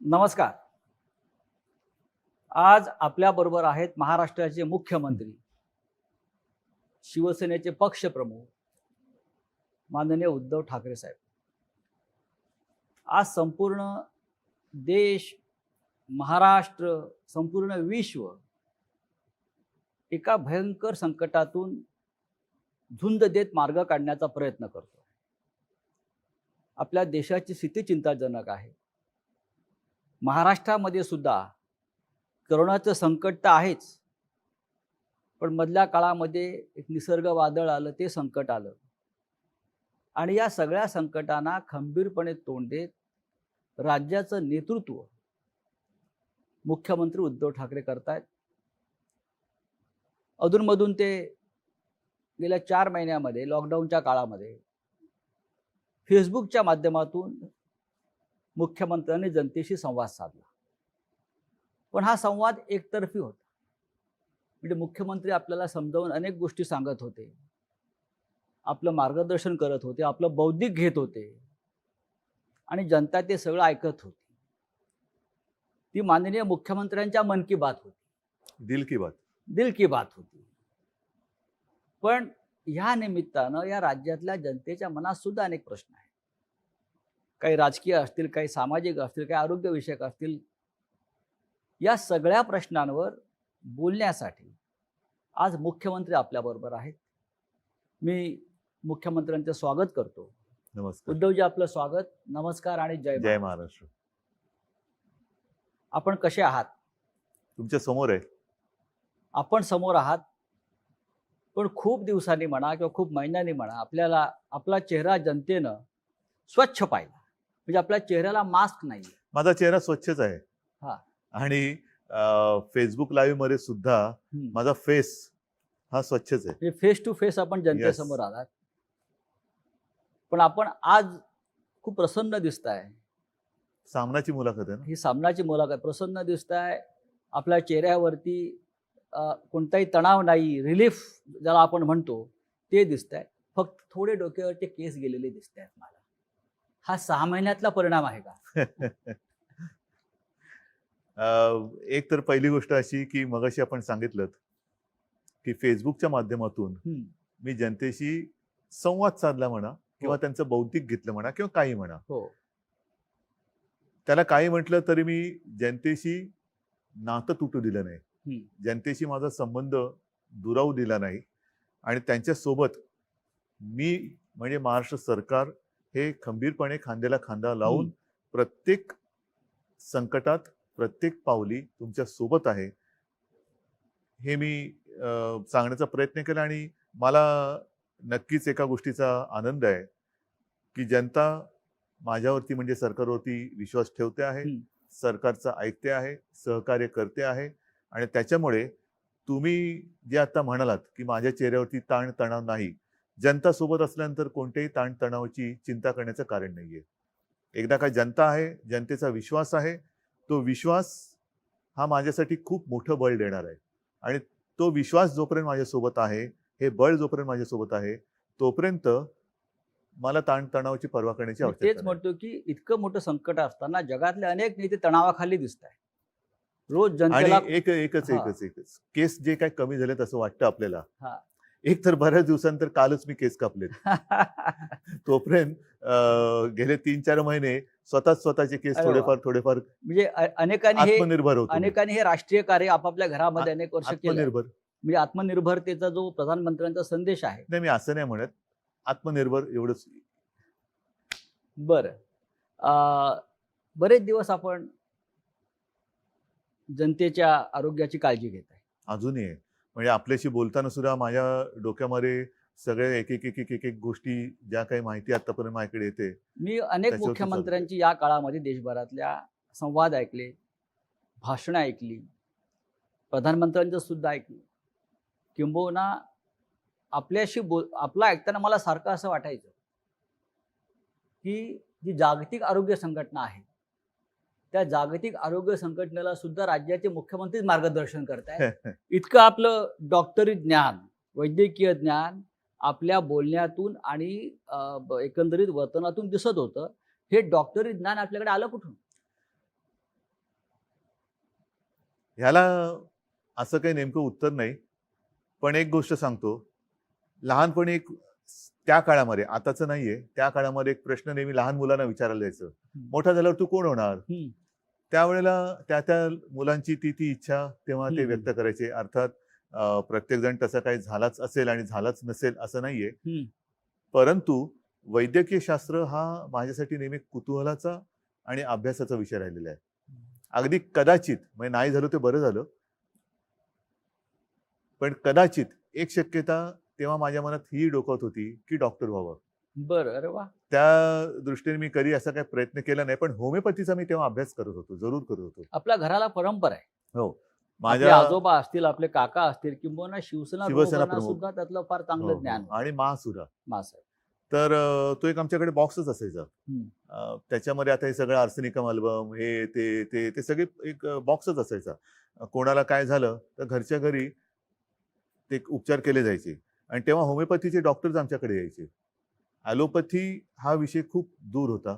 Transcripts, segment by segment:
नमस्कार. आज आपल्याबरोबर आहेत महाराष्ट्राचे मुख्यमंत्री, शिवसेनेचे पक्षप्रमुख माननीय उद्धव ठाकरे साहेब. आज संपूर्ण देश, महाराष्ट्र, संपूर्ण विश्व एका भयंकर संकटातून झुंज देत मार्ग काढण्याचा प्रयत्न करतो. आपल्या देशाची स्थिती चिंताजनक आहे. महाराष्ट्रामध्ये सुद्धा करोनाचं संकट तर आहेच, पण मधल्या काळामध्ये एक निसर्ग वादळ आलं, ते संकट आलं आणि या सगळ्या संकटांना खंबीरपणे तोंड देत राज्याचं नेतृत्व मुख्यमंत्री उद्धव ठाकरे करतायत. अधूनमधून ते गेल्या 4 महिन्यामध्ये लॉकडाऊनच्या काळामध्ये फेसबुकच्या माध्यमातून मुख्यमंत्र्यांनी जनतेशी संवाद साधला, पण हा संवाद एकतर्फी होता. म्हणजे मुख्यमंत्री आपल्याला समजावून अनेक गोष्टी सांगत होते, आपलं मार्गदर्शन करत होते, आपलं बौद्धिक घेत होते आणि जनता ते सगळं ऐकत होती. ती माननीय मुख्यमंत्र्यांच्या मन की बात होती, दिल की बात होती. पण ह्या निमित्तानं या राज्यातल्या जनतेच्या मनात सुद्धा अनेक प्रश्न आहेत. काही राजकीय असतील, काही सामाजिक असतील, काही आरोग्यविषयक असतील. या सगळ्या प्रश्नांवर बोलण्यासाठी आज मुख्यमंत्री आपल्याबरोबर आहेत. मी मुख्यमंत्र्यांचं स्वागत करतो. नमस्कार उद्धवजी, आपलं स्वागत. नमस्कार आणि जय महाराष्ट्र. आपण कसे आहात? तुमच्या समोर आहे. आपण समोर आहात, पण खूप दिवसांनी म्हणा किंवा खूप महिन्यांनी म्हणा आपल्याला आपला चेहरा जनतेनं स्वच्छ पाहिला. म्हणजे आपल्या चेहऱ्याला मास्क नाही. माझा चेहरा स्वच्छच आहे. हा. आणि फेसबुक लाईव्ह मध्ये सुद्धा माझा फेस हा स्वच्छच आहे. फेस टू फेस आपण जनतेसमोर आलात. पण आपण आज खूप प्रसन्न दिसताय. सामनाची मुलाखत आहे ना ही? सामनाची मुलाखत. प्रसन्न दिसताय. आपल्या चेहऱ्यावरती कोणताही तणाव नाही, रिलीफ ज्याला आपण म्हणतो ते दिसतंय. फक्त थोडे डोक्यावरचे केस गेलेले दिसत आहेत मला. हा 6 महिन्यातला परिणाम आहे का? एक तर पहिली गोष्ट अशी की मगाशी आपण सांगितलं की फेसबुकच्या माध्यमातून मी जनतेशी संवाद साधला म्हणा किंवा त्यांचं बौद्धिक घेतलं म्हणा किंवा काही म्हणा. त्याला काही म्हटलं तरी मी जनतेशी नातं तुटू दिलं नाही. जनतेशी माझा संबंध दुरावू दिला नाही आणि त्यांच्यासोबत मी म्हणजे महाराष्ट्र सरकार हे खंबीरपणे खांद्याला खांदा लावून प्रत्येक संकटात प्रत्येक पावली तुमच्या सोबत आहे हे मी सांगण्याचा प्रयत्न केला. आणि मला नक्कीच एका गोष्टीचा आनंद आहे की जनता माझ्यावरती म्हणजे सरकारवरती विश्वास ठेवते आहे, सरकारचं ऐकते आहे, सहकार्य करते आहे. आणि त्याच्यामुळे तुम्ही जे आता म्हणालात की माझ्या चेहऱ्यावरती ताण तणाव नाही, जनता सोबत असल्यानंतर कोणत्याही ताण तणावाची चिंता करण्याचं कारण नाहीये. एकदा का जनता आहे, जनतेचा विश्वास आहे, तो विश्वास हा माझ्यासाठी खूप मोठं बळ देणार आहे. आणि तो विश्वास जोपर्यंत माझ्यासोबत आहे, हे बळ जोपर्यंत माझ्यासोबत आहे, तोपर्यंत मला ताण तणावाची पर्वा करण्याची आवश्यकता नाही. तेच म्हणतो की इतकं मोठं संकट असताना जगातले अनेक नेते तणावाखाली दिसत आहेत. रोज जनतेला एकच केस जे काय कमी झालेत असं वाटतं आपल्याला. एक तर बऱ्याच दिवसांतर कालच मी केस कापलेत. तोपर्यंत गेले 3-4 महिने स्वतःचे केस थोडेफार म्हणजे अनेकांनी हे राष्ट्रीय कार्य आपापल्या घरामध्ये अनेक वर्ष केलं. म्हणजे आत्मनिर्भरतेचा जो प्रधानमंत्र्यांचा संदेश आहे. नाही, मी असं नाही म्हणत, आत्मनिर्भर एवढंच. बरं, बरेच दिवस आपण जनतेच्या आरोग्याची काळजी घेत आहे. अजूनही आहे. म्हणजे आपल्याशी बोलताना सुद्धा माझ्या डोक्यामध्ये सगळे एक गोष्टी ज्या काही माहिती आतापर्यंत माझ्याकडे येते. मी अनेक मुख्यमंत्र्यांची या काळामध्ये देशभरातल्या संवाद ऐकले, भाषणं ऐकली, प्रधानमंत्र्यांचं सुद्धा ऐकलं. किंबहुना आपल्याशी आपलं ऐकताना मला सारखं असं वाटायचं की जी जागतिक आरोग्य संघटना आहे त्या जागतिक आरोग्य संघटनेला सुद्धा राज्याचे मुख्यमंत्रीच मार्गदर्शन करतायत. इतकं आपलं डॉक्टरी ज्ञान, वैद्यकीय ज्ञान आपल्या बोलण्यातून आणि एकंदरीत वर्तनातून दिसत होतं. हे डॉक्टरी ज्ञान आपल्याकडे आलं कुठून? ह्याला असं काही नेमकं उत्तर नाही. पण एक गोष्ट सांगतो. लहानपणी एक त्या काळामध्ये, आताचं नाहीये, त्या काळामध्ये एक प्रश्न नेहमी लहान मुलांना विचारला जायचं. मोठा झाल्यावर तू कोण होणार? त्यावेळेला त्या मुलांची ती इच्छा तेव्हा ते व्यक्त करायचे. अर्थात प्रत्येक जण तसं काही झालाच असेल आणि झालाच नसेल असं नाहीये. परंतु वैद्यकीय शास्त्र हा माझ्यासाठी नेहमी कुतूहलाचा आणि अभ्यासाचा विषय राहिलेला आहे. अगदी कदाचित, म्हणजे नाही झालं ते बरं झालं, पण कदाचित एक शक्यता तेव्हा माझ्या मनात ही डोकत होती की डॉक्टर व्हावं. बरं, अरे वा. त्या दृष्टीने मी कधी असा काही प्रयत्न केला नाही, पण होमिओपॅथीचा मी तेव्हा अभ्यास करत होतो, जरूर करत होतो. आपल्या घराला परंपरा आहे. हो, माझे आजोबा असतील, आपले काका असतील, किंवा शिवसेना प्रमुख सुद्धा त्यातलं फार चांगलं ज्ञान आणि महासुरा. मास आहे. तर तो एक आमच्याकडे बॉक्सच असायचा. त्याच्यामध्ये आता हे सगळं आर्सेनिकम अल्बम, हे ते सगळे एक बॉक्सच असायचा. कोणाला काय झालं तर घरच्या घरी ते उपचार केले जायचे. आणि तेव्हा होमिओपॅथीचे डॉक्टर्स आमच्याकडे यायचे. ॲलोपॅथी हा विषय खूप दूर होता.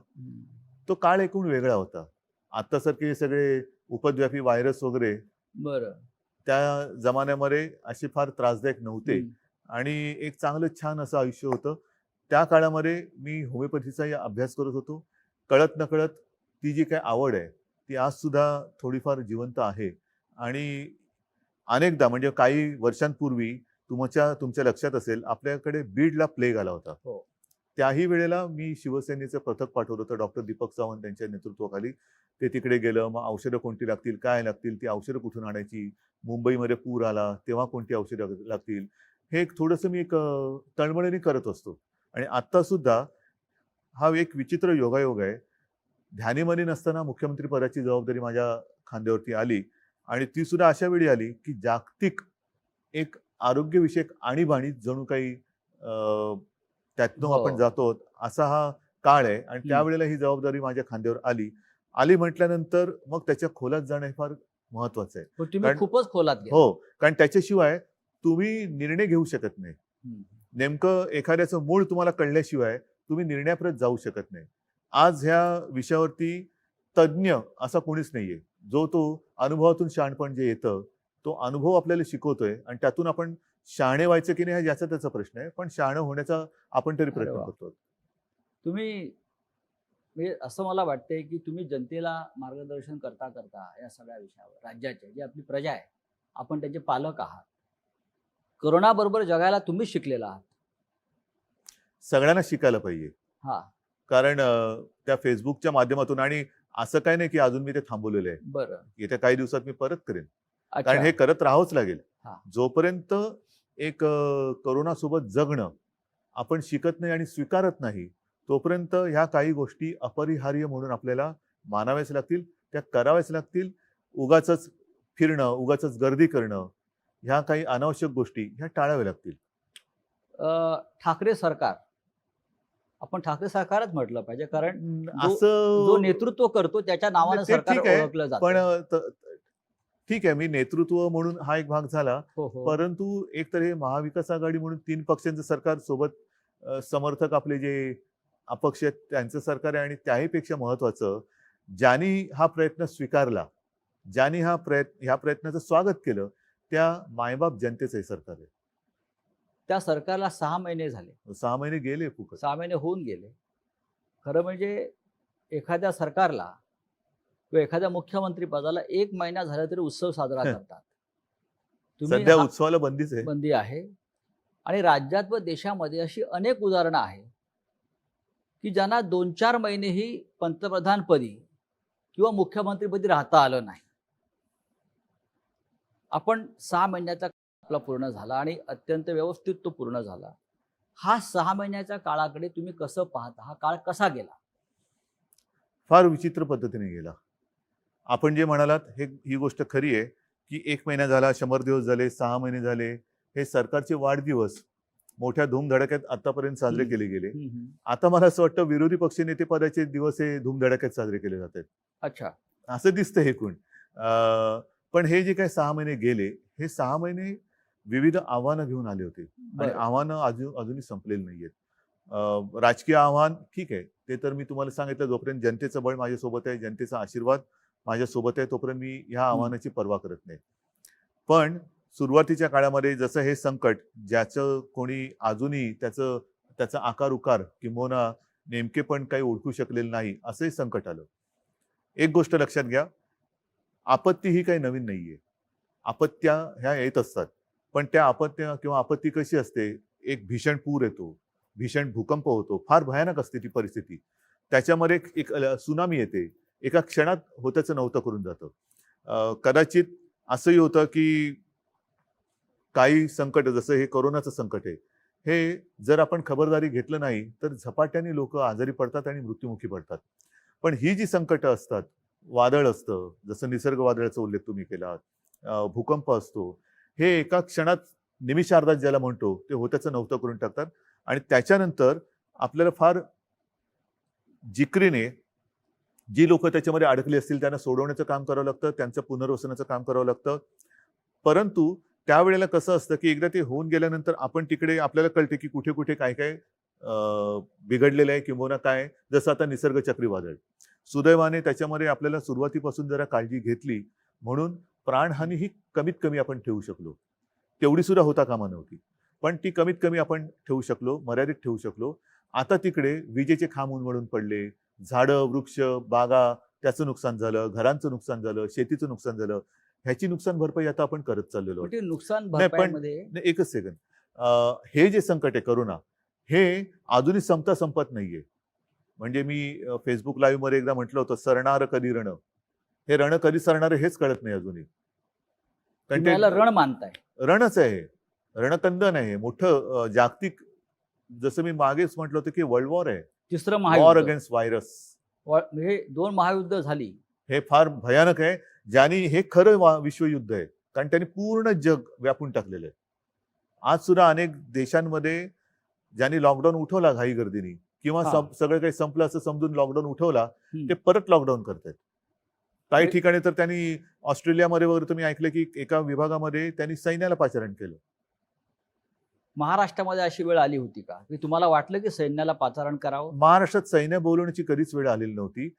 तो काळ एकूण वेगळा होता. आत्तासारखे सगळे उपद्व्यापी व्हायरस वगैरे बरं त्या जमान्यामध्ये असे फार त्रासदायक नव्हते. आणि एक चांगलं छान असं आयुष्य होतं. त्या काळामध्ये मी होमिओपॅथीचाही अभ्यास करत होतो. कळत नकळत ती जी काही आवड आहे ती आज सुद्धा थोडीफार जिवंत आहे. आणि अनेकदा, म्हणजे काही वर्षांपूर्वी तुमच्या लक्षात असेल, आपल्याकडे बीडला प्लेग आला होता. त्याही वेळेला मी शिवसेनेचं पथक पाठवलं होतं, डॉक्टर दीपक सावंत यांच्या नेतृत्वाखाली. ते तिकडे गेलं. मग औषधं कोणती लागतील, काय लागतील, ती औषधं कुठून आणायची, मुंबईमध्ये पूर आला तेव्हा कोणती औषधं लागतील, हे एक थोडंसं मी एक तळमळीने करत असतो. आणि आत्ता सुद्धा हा एक विचित्र योगायोग आहे. ध्यानीमनी नसताना मुख्यमंत्री पदाची जबाबदारी माझ्या खांद्यावरती आली. आणि ती सुद्धा अशा वेळी आली की जागतिक एक आरोग्यविषयक आणीबाणी जणू काही त्यातनं आपण जातो असा हा काळ आहे. आणि त्यावेळेला ही जबाबदारी माझ्या खांद्यावर आली म्हटल्यानंतर मग त्याच्या खोलात जाणं हे फार महत्वाचं आहे. खूपच खोलात गेला. हो, कारण त्याच्याशिवाय तुम्ही निर्णय घेऊ शकत नाही. नेमकं एखाद्याचं मूळ तुम्हाला कळल्याशिवाय तुम्ही निर्णयापर्यंत जाऊ शकत नाही. आज ह्या विषयावरती तज्ज्ञ असा कोणीच नाहीये. जो तो अनुभवातून शहाणपण जे येतं तो अनुभव आपल्याला शिकवतोय. आणि त्यातून आपण शहाणे व्हायचं की नाही याचा त्याचा प्रश्न आहे, पण शहाणं होण्याचा आपण तरी प्रयत्न करतो. तुम्ही, असं मला वाटतंय की तुम्ही जनतेला मार्गदर्शन करता करता या सगळ्या विषयावर, राज्याचे जी आपली प्रजा आहे, आपण त्याचे पालक आहात. कोरोना बरोबर जगायला तुम्ही शिकलेला आहात. सगळ्यांना शिकायला पाहिजे. कारण त्या फेसबुकच्या माध्यमातून, आणि असं काही नाही की अजून मी ते थांबवलेलं आहे. बरं, येत्या काही दिवसात मी परत करेन. कारण हे करत राहावंच लागेल. जोपर्यंत एक कोरोना सोबत जगणं आपण शिकत नाही आणि स्वीकारत नाही, तोपर्यंत ह्या काही गोष्टी अपरिहार्य म्हणून आपल्याला मानाव्याच लागतील, त्या कराव्याच लागतील. उगाचच फिरणं, उगाचच गर्दी करणं, ह्या काही अनावश्यक गोष्टी ह्या टाळाव्या लागतील. ठाकरे सरकार, आपण ठाकरे सरकारच म्हटलं पाहिजे, कारण जो नेतृत्व करतो त्याच्या नावाने सरकार ओळखलं जातं. पण ठीक आहे, मी नेतृत्व म्हणून हा एक भाग झाला. परंतु एक तर हे महाविकास आघाडी म्हणून 3 पक्षांचं सरकार, सोबत समर्थक आपले जे अपक्ष आहेत त्यांचं सरकार आहे. आणि त्याहीपेक्षा महत्वाचं, ज्यांनी हा प्रयत्न स्वीकारला, ज्यांनी ह्या प्रयत्नाचं स्वागत केलं, त्या मायबाप जनतेचं सरकार आहे. त्या सरकारला 6 महिने झाले. 6 महिने गेले, 6 महिने होऊन गेले. खरं म्हणजे एखाद्या सरकारला किंवा एखाद्या मुख्यमंत्री पदाला 1 महिना झाला तरी उत्सव साजरा करतात. सध्या उत्सवाला बंदी आहे. आणि राज्यात व देशामध्ये अशी अनेक उदाहरणं आहेत की ज्यांना 2-4 महिनेही पंतप्रधानपदी किंवा मुख्यमंत्रीपदी राहता आलं नाही. आपण 6 महिन्याचा आपला पूर्ण झाला आणि अत्यंत व्यवस्थित तो पूर्ण झाला. हा 6 महिन्याच्या काळाकडे तुम्ही कसं पाहता? हा काळ कसा गेला? फार विचित्र पद्धतीने गेला. आपण जे म्हणालात ही गोष्ट खरी आहे की 1 महिना झाला, 100 दिवस झाले, 6 महिने झाले. हे सरकारचे वाढदिवस मोठ्या धूमधडाक्यात आतापर्यंत साजरे केले गेले. आता मला असं वाटतं विरोधी पक्षनेते पदाचे दिवस हे धूमधडाक्यात साजरे केले जातात. अच्छा, असं दिसतं हे कोण. पण हे जे काही 6 महिने गेले, हे 6 महिने विविध आव्हानं घेऊन आले होते आणि बरं. आव्हानं अजूनही संपलेली नाहीयेत. राजकीय आव्हान ठीक आहे, ते तर मी तुम्हाला सांगितलं, जोपर्यंत जनतेचं बळ माझ्यासोबत आहे, जनतेचा आशीर्वाद माझ्यासोबत आहे, तोपर्यंत मी ह्या आव्हानाची पर्वा करत नाही. पण सुरुवातीच्या काळामध्ये जसं हे संकट, ज्याचं कोणी अजूनही त्याचा आकार उकार किंबहुना नेमकेपण काही ओळखू शकलेलं नाही, असंही संकट आलं. एक गोष्ट लक्षात घ्या, आपत्ती ही काही नवीन नाहीये. आपत्त्या ह्या येत असतात. पण त्या आपत्त्या किंवा आपत्ती कशी असते, एक भीषण पूर येतो, भीषण भूकंप होतो, फार भयानक असते ती परिस्थिती. त्याच्यामध्ये एक सुनामी येते, एका क्षणात होत्याचं नव्हतं करून जातं. कदाचित असंही होतं की काही संकट, जसं हे कोरोनाचं संकट आहे, हे जर आपण खबरदारी घेतलं नाही तर झपाट्याने लोक आजारी पडतात आणि मृत्युमुखी पडतात. पण ही जी संकटं असतात, वादळ असतं, जसं निसर्ग वादळाचा उल्लेख तुम्ही केला, भूकंप असतो, हे एका क्षणात निमिषार्धात ज्याला म्हणतो ते होत्याचं नव्हतं करून टाकतात. आणि त्याच्यानंतर आपल्याला फार जिकरीने जी लोक त्याच्यामध्ये अडकली असतील त्यांना सोडवण्याचं काम करावं लागतं, त्यांचं पुनर्वसनाचं काम करावं लागतं. परंतु त्यावेळेला कसं असतं की एकदा ते होऊन गेल्यानंतर आपण तिकडे आपल्याला कळते की कुठे कुठे काय काय बिघडलेलं आहे किंवा काय. जसं आता निसर्ग चक्रीवादळ, सुदैवाने त्याच्यामध्ये आपल्याला सुरुवातीपासून जरा काळजी घेतली म्हणून प्राणहानी ही कमीत कमी आपण ठेवू शकलो. तेवढी सुद्धा होता कामा नव्हती, पण ती कमीत कमी आपण ठेवू शकलो, मर्यादित ठेवू शकलो. आता तिकडे विजेचे खांब उन्मळून पडले, झाडं, वृक्ष, बागा, त्याचं नुकसान झालं, घरांचं नुकसान झालं, शेतीचं नुकसान झालं. ह्याची नुकसान भरपाई आता आपण करत चाललेलो आहोत. नुकसान नाही पण भरपाईमध्ये एकच सेकंद, हे जे संकट आहे करोना, हे अजूनही संपत नाहीये. म्हणजे मी फेसबुक लाईव्ह मध्ये एकदा म्हटलं होतं, सरणार कधी रण. हे रण कधी सरणार हेच कळत नाही अजूनही. तुम्ही याला रण मानताय? रणच आहे, रणकंदन आहे मोठं, जागतिक. जसं मी मागेच म्हटलं होतं की वर्ल्ड वॉर आहे, तिसरं वॉर महायुद्ध, अगेन्स्ट व्हायरस. हे 2 महायुद्ध झाली. हे फार भयानक आहे, ज्यांनी हे खरं विश्वयुद्ध आहे, कारण त्यांनी पूर्ण जग व्यापून टाकलेलं आहे. आज सुद्धा अनेक देशांमध्ये ज्यांनी लॉकडाऊन उठवला घाई गर्दीने किंवा सगळं काही संपलं असं समजून लॉकडाऊन उठवला, ते परत लॉकडाऊन करतायत. काही ठिकाणी तर त्यांनी ऑस्ट्रेलियामध्ये वगैरे तुम्ही ऐकलं की एका विभागामध्ये त्यांनी सैन्याला पाचारण केलं. महाराष्ट्रामध्ये अशी वेळ आली होती का की तुम्हाला वाटलं की सैन्याला पाचारण करावं? महाराष्ट्रात सैन्य बोलवण्याची कधीच वेळ आलेली नव्हती.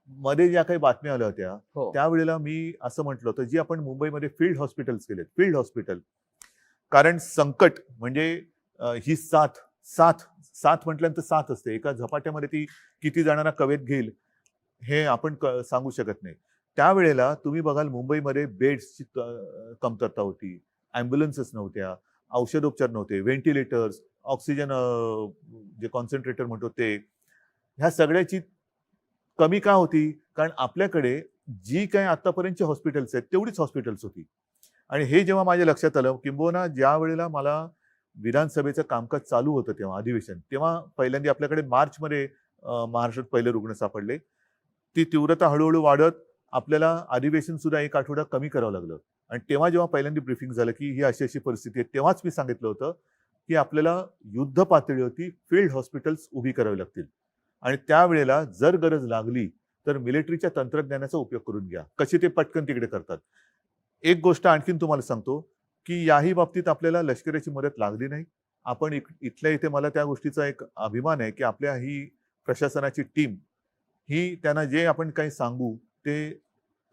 मध्ये ज्या काही बातम्या आल्या होत्या त्यावेळेला मी असं म्हटलं होतं, जी आपण मुंबईमध्ये फील्ड हॉस्पिटल्स केलेत, फील्ड हॉस्पिटल. कारण संकट म्हणजे ही साथ म्हटल्यानंतर साथ असते, एका झपाट्यामध्ये ती किती जणांना कवेत घेईल हे आपण सांगू शकत नाही. त्यावेळेला तुम्ही बघाल मुंबईमध्ये बेड्सची कमतरता होती, ॲम्ब्युलन्सेस नव्हत्या, औषधोपचार नव्हते, व्हेंटिलेटर्स, ऑक्सिजन जे कॉन्सन्ट्रेटर म्हणतो ते. ह्या सगळ्याची कमी का होती? कारण आपल्याकडे जी काही आतापर्यंतची हॉस्पिटल्स आहेत तेवढीच हॉस्पिटल्स होती. आणि हे जेव्हा माझ्या लक्षात आलं, किंबहुना ज्या वेळेला मला विधानसभेचं कामकाज चालू होतं तेव्हा अधिवेशन, तेव्हा पहिल्यांदा आपल्याकडे मार्चमध्ये महाराष्ट्रात पहिले रुग्ण सापडले. ती तीव्रता हळूहळू वाढत आपल्याला अधिवेशन सुद्धा 1 आठवडा कमी करावं लागलं. आणि तेव्हा जेव्हा पहिल्यांदा ब्रीफिंग झालं की ही अशी परिस्थिती आहे, तेव्हाच मी सांगितलं होतं की आपल्याला युद्ध पातळीवरती फील्ड हॉस्पिटल्स उभी करावी लागतील. आणि त्यावेळेला जर गरज लागली तर मिलिटरीच्या तंत्रज्ञानाचा उपयोग करून घ्या. कसे ते पटकन तिकडे करतात. एक गोष्ट आणखीन तुम्हाला सांगतो की याही बाबतीत आपल्याला लष्कराची मदत लागली नाही. आपण इथल्या इथे मला त्या गोष्टीचा एक अभिमान आहे की आपल्या ही प्रशासनाची टीम ही त्यांना जे आपण काही सांगू ते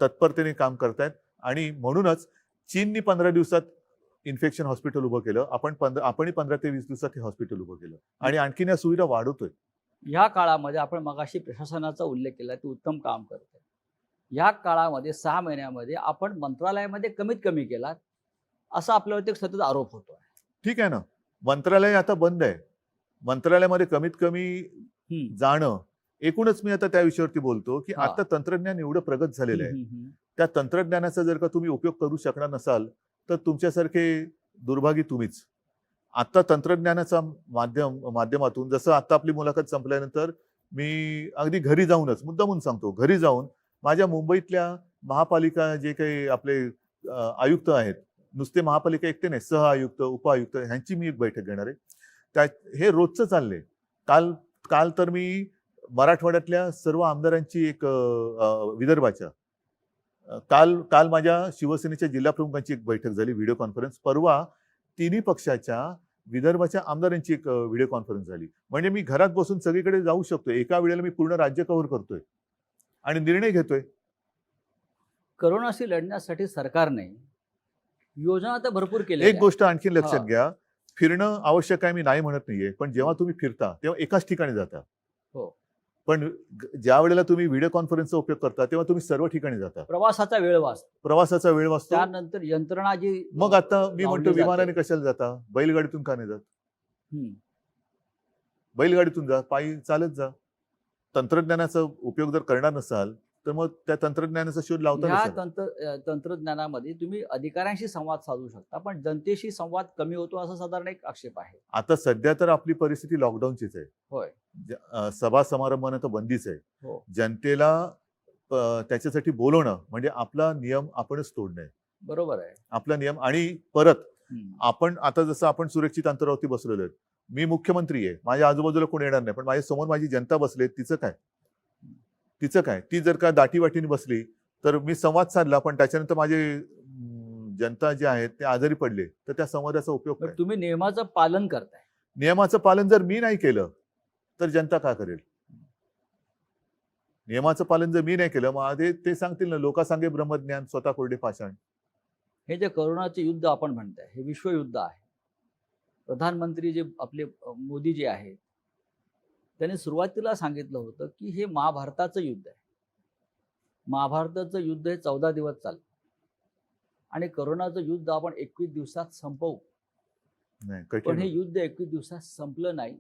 तत्परतेने काम करतायत. आणि म्हणूनच चीननी 15 दिवसात इन्फेक्शन हॉस्पिटल उभं केलं, आपणही 15 ते 20 दिवसात हे हॉस्पिटल उभं केलं आणि आणखीन या सुविधा वाढवतोय. या काळामध्ये आपण मगाशी प्रशासनाचा उल्लेख केला, ते उत्तम काम करते. या काळामध्ये 6 महिन्यामध्ये आपण मंत्रालयामध्ये कमीत कमी केलात असा आपल्यावरती सतत आरोप होतोय. ठीक आहे ना, मंत्रालय आता बंद आहे. मंत्रालयामध्ये कमीत कमी जाणं, एकूणच मी आता त्या विषयावरती बोलतो की आता तंत्रज्ञान एवढं प्रगत झालेलं आहे, त्या तंत्रज्ञानाचा जर का तुम्ही उपयोग करू शकणार नसाल तर तुमच्यासारखे दुर्भागी तुम्हीच. आता तंत्रज्ञानाचा माध्यमातून, जसं आता आपली मुलाखत संपल्यानंतर मी अगदी घरी जाऊनच, मुद्दामून सांगतो, घरी जाऊन माझ्या मुंबईतल्या महापालिका जे काही आपले आयुक्त आहेत, नुसते महापालिका एकटे नाही, सहआयुक्त, उपआयुक्त, ह्यांची मी एक बैठक घेणार आहे. हे रोजचं चाललंय. काल तर मी मराठवाड्यातल्या सर्व आमदारांची एक विदर्भाच्या, काल माझ्या शिवसेनेच्या जिल्हा प्रमुखांची एक बैठक झाली, व्हिडिओ कॉन्फरन्स. परवा तिन्ही पक्षाच्या विदर्भाच्या आमदारांची एक व्हिडिओ कॉन्फरन्स झाली. म्हणजे मी घरात बसून सगळीकडे जाऊ शकतोय. एका वेळेला मी पूर्ण राज्य कव्हर करतोय आणि निर्णय घेतोय. करोनाशी लढण्यासाठी सरकारने योजना तर भरपूर केल्या. एक गोष्ट आणखी लक्षात हा. घ्या, फिरणं आवश्यक आहे, मी नाही म्हणत नाहीये, पण जेव्हा तुम्ही फिरता तेव्हा एकाच ठिकाणी जाता. हो. पण ज्या वेळेला तुम्ही व्हिडिओ कॉन्फरन्सचा उपयोग करता तेव्हा तुम्ही सर्व ठिकाणी जाता. प्रवासाचा वेळ वाचतो. प्रवासाचा वेळ वाचतो. त्यानंतर यंत्रणा जी मग आता मी म्हणतो लावली विमानाने जाते. कशाला जाता? बैलगाडीतून का नाही जात? हम्म. बैलगाडीतून जा, पायी चालत जा. तंत्रज्ञानाचा उपयोग जर करणार नसाल तर मग त्या तंत्रज्ञानाचा शोध लावता ह्या कशाला? तंत्रज्ञानामध्ये तुम्ही अधिकाऱ्यांशी संवाद साधू शकता, पण जनतेशी संवाद कमी होतो असा साधारण एक आक्षेप आहे. आता सध्या तर आपली परिस्थिती लॉकडाऊनचीच आहे. होय. सभा समारंभाने तर बंदीच आहे. हो. जनतेला त्याच्यासाठी बोलवणं म्हणजे आपला नियम आपणच तोडणे. बरोबर आहे. आपला नियम आणि परत हम्म. आपण आता जसं आपण सुरक्षित अंतरावरती बसलेलो आहेत. मी मुख्यमंत्री आहे, माझ्या आजूबाजूला कोण येणार नाही, पण माझ्या समोर माझी जनता बसली, तिचं काय? तिचं काय? ती जर का दाटीवाटीने बसली तर मी संवाद साधला, पण त्याच्यानंतर माझे जनता जे आहेत ते आजारी पडले तर त्या संवादाचा उपयोग पण काय? तुम्ही नियमाचं पालन करताय. नियमाचं पालन जर मी नाही केलं तर जनता का करेल? नियमाचं पालन जर मी नाही केलं मग ते सांगतील ना, लोका सांगे ब्रह्मज्ञान स्वतः कोरडे पाषाण. हे जे करोनाचे युद्ध आपण म्हणताय हे विश्वयुद्ध आहे. प्रधानमंत्री जे आपले मोदी जे आहेत त्यांनी सुरुवातीला सांगितलं होतं की हे महाभारताचं युद्ध आहे. महाभारताचं युद्ध हे 14 दिवस चाललं आणि करोनाचं युद्ध आपण 21 दिवसात संपवू. नाही, पण कठीण हे होतं. युद्ध 21 दिवसात संपलं नाही,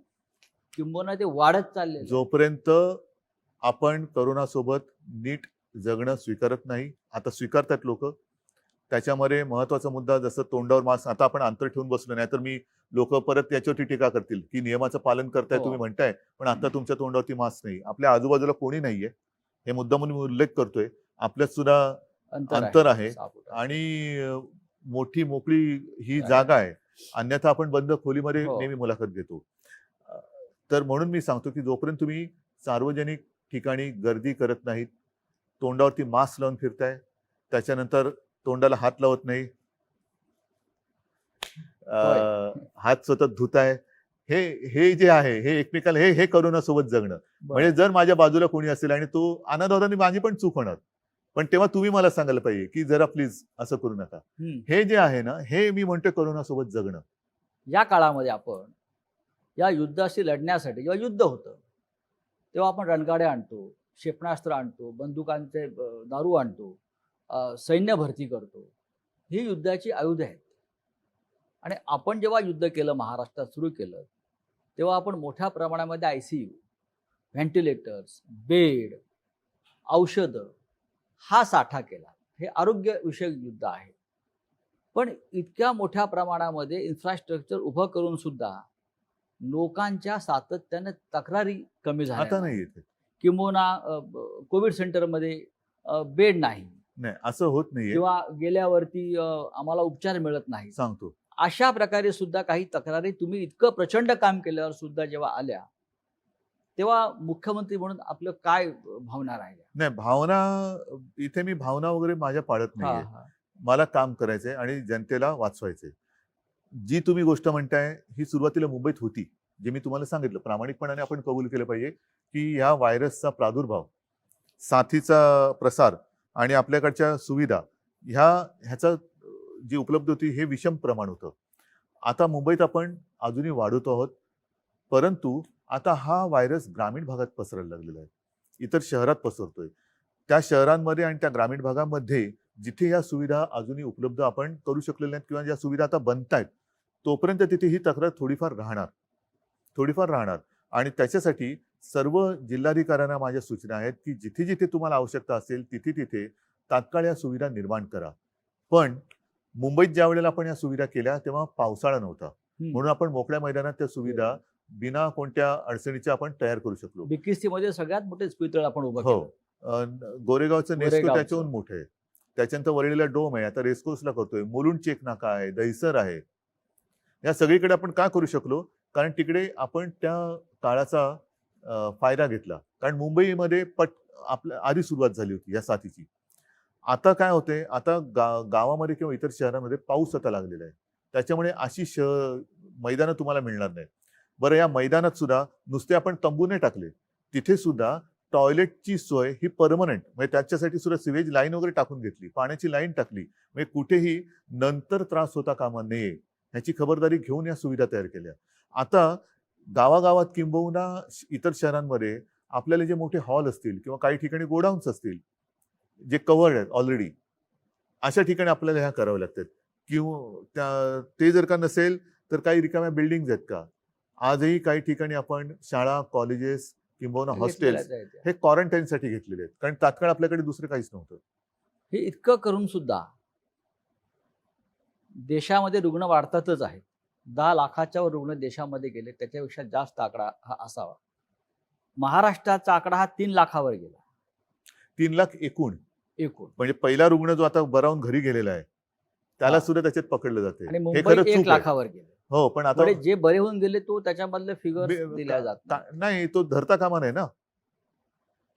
किंबहुना ते वाढत चालले. जोपर्यंत आपण करोनासोबत नीट जगणं स्वीकारत नाही, आता स्वीकारतात लोक. त्याच्यामध्ये महत्वाचा मुद्दा जसं तोंडावर मास्क, आता आपण अंतर ठेवून बसलो नाही तर मी लोक परत याच्यावरती टीका करतील की नियमाचं पालन करताय हो. तुम्ही म्हणताय, पण आता तुमच्या तोंडावरती मास्क नाही. आपल्या आजूबाजूला कोणी नाहीये, हे मुद्दा म्हणून मी उल्लेख करतोय. आपल्यात सुद्धा अंतर आहे 6 फूट. आणि मोठी मोकळी ही आहे. जागा आहे. अन्यथा आपण बंद खोलीमध्ये हो. नेहमी मुलाखत घेतो. तर म्हणून मी सांगतो की जोपर्यंत तुम्ही सार्वजनिक ठिकाणी गर्दी करत नाहीत, तोंडावरती मास्क लावून फिरताय, त्याच्यानंतर तोंडाला हात लावत नाही, हात सतत धुताय, हे जे आहे हे एकमेकाला हे करोनासोबत जगणं. बरं. म्हणजे जर माझ्या बाजूला कोणी असेल आणि तो अनादराने माझी पण चूक होणार, पण तेव्हा तुम्ही मला सांगायला पाहिजे की जरा प्लीज असं करू नका. हम्म. हे जे आहे ना, हे मी म्हणतोय करोनासोबत जगणं. या काळामध्ये आपण या युद्धाशी लढण्यासाठी जेव्हा युद्ध होतं तेव्हा आपण रणगाड्या आणतो, क्षेपणास्त्र आणतो, बंदुकांचे दारू आणतो, सैन्य भरती करतो. ही युद्धाची आयुधं आहेत. आणि आपण जेव्हा युद्ध केलं, महाराष्ट्रात सुरू केलं, तेव्हा आपण मोठ्या प्रमाणामध्ये ICU, व्हेंटिलेटर्स, बेड, औषधं हा साठा केला. हे आरोग्यविषयक युद्ध आहे. पण इतक्या मोठ्या प्रमाणामध्ये इन्फ्रास्ट्रक्चर उभं करून सुद्धा लोकांच्या सातत्याने तक्रारी कमी आता झाल्या नाही येते. किंबहुना कोविड सेंटरमध्ये बेड नाही नाही, असं होत नाहीये. किंवा गेल्यावरती आम्हाला उपचार मिळत नाही. सांगतो, अशा प्रकारे सुद्धा काही तक्रारी तुम्ही इतकं प्रचंड काम केल्यावर सुद्धा जेव्हा आल्या तेव्हा मुख्यमंत्री म्हणून आपलं काय भावना राहिल्या? नाही भावना, इथे मी भावना वगैरे माझ्या पाळत नाहीये. मला काम करायचंय आणि जनतेला वाचवायचंय. जी तुम्ही गोष्ट म्हणताय ही सुरुवातीला मुंबईत होती, जे मी तुम्हाला सांगितलं. प्रामाणिकपणाने आपण कबूल केलं पाहिजे की ह्या व्हायरसचा प्रादुर्भाव, साथीचा प्रसार आणि आपल्याकडच्या सुविधा ह्याचा जी उपलब्ध होती हे विषम प्रमाण होतं. आता मुंबईत आपण अजूनही वाढवतो आहोत, परंतु आता हा व्हायरस ग्रामीण भागात पसरायला लागलेला आहे, इतर शहरात पसरतोय. त्या शहरांमध्ये आणि त्या ग्रामीण भागामध्ये जिथे या सुविधा अजूनही उपलब्ध आपण करू शकलेल्या नाहीत किंवा ज्या सुविधा आता बनतायत, तोपर्यंत तिथे ही तक्रार थोडीफार राहणार. आणि त्याच्यासाठी सर्व जिल्हाधिकाऱ्यांना माझ्या सूचना आहेत की जिथे जिथे तुम्हाला आवश्यकता असेल तिथे तिथे तात्काळ या सुविधा निर्माण करा. पण मुंबईत ज्या वेळेला आपण या सुविधा केल्या तेव्हा पावसाळा नव्हता, म्हणून आपण मोकळ्या मैदानात त्या सुविधा बिना कोणत्या अडचणीच्या आपण तयार करू शकलो. BKC मध्ये सगळ्यात मोठे इस्पितळ आपण उभं हो, केलं. गोरेगावचं नेस्को गोरेगावचं. त्याच्याहून मोठं आहे. त्याच्यानंतर वरळीला डोम आहे, आता रेसकोर्सला करतोय, मुलुंड चेक नाका आहे, दहिसर आहे. या सगळीकडे आपण का करू शकलो? कारण तिकडे आपण त्या काळाचा फायदा घेतला. कारण मुंबईमध्ये आपल्या आधी सुरुवात झाली होती या साथीची. आता काय होते, आता गावामध्ये किंवा इतर शहरांमध्ये पाऊस आता लागलेला आहे. त्याच्यामुळे अशी मैदानं तुम्हाला मिळणार नाहीत. बरं, या मैदानात सुद्धा नुसते आपण तंबू नाही टाकले, तिथे सुद्धा टॉयलेटची सोय ही परमनंट, म्हणजे त्याच्यासाठी सुद्धा सिवेज लाईन वगैरे टाकून घेतली, पाण्याची लाईन टाकली, म्हणजे कुठेही नंतर त्रास होता कामा नये ह्याची खबरदारी घेऊन या सुविधा तयार केल्या. आता गावागावात किंबहुना इतर शहरांमध्ये आपल्याला जे मोठे हॉल असतील किंवा काही ठिकाणी गोडाऊन्स असतील जे कव्हर्ड आहेत ऑलरेडी, अशा ठिकाणी आपल्याला ह्या कराव्या लागतात. किंवा ते जर का नसेल तर काही रिकाम्या बिल्डिंग आहेत का, आजही काही ठिकाणी आपण शाळा, कॉलेजेस किंबहुना हॉस्टेल्स हे क्वारंटाईनसाठी घेतलेले आहेत, कारण तात्काळ आपल्याकडे दुसरं काहीच नव्हतं. हे इतकं करून सुद्धा देशामध्ये रुग्ण वाढतातच आहेत. 10 लाखाच्या वर रुग्ण देशामध्ये गेले, त्याच्यापेक्षा जास्त आकडा हा असावा. महाराष्ट्राचा आकडा हा 3 लाखावर गेला. 3 लाख एकूण, म्हणजे पहिला रुग्ण जो आता बरा होऊन घरी गेलेला आहे त्याला सुद्धा त्याच्यात पकडलं जाते. आणि हे मुंबई खरंच 1 चूक आहे. लाखावर गेले. हो, पण आता जे बरे होऊन गेले तो त्याच्यामधले फिगर दिल्या जात नाही, तो धरता कामा नाही ना.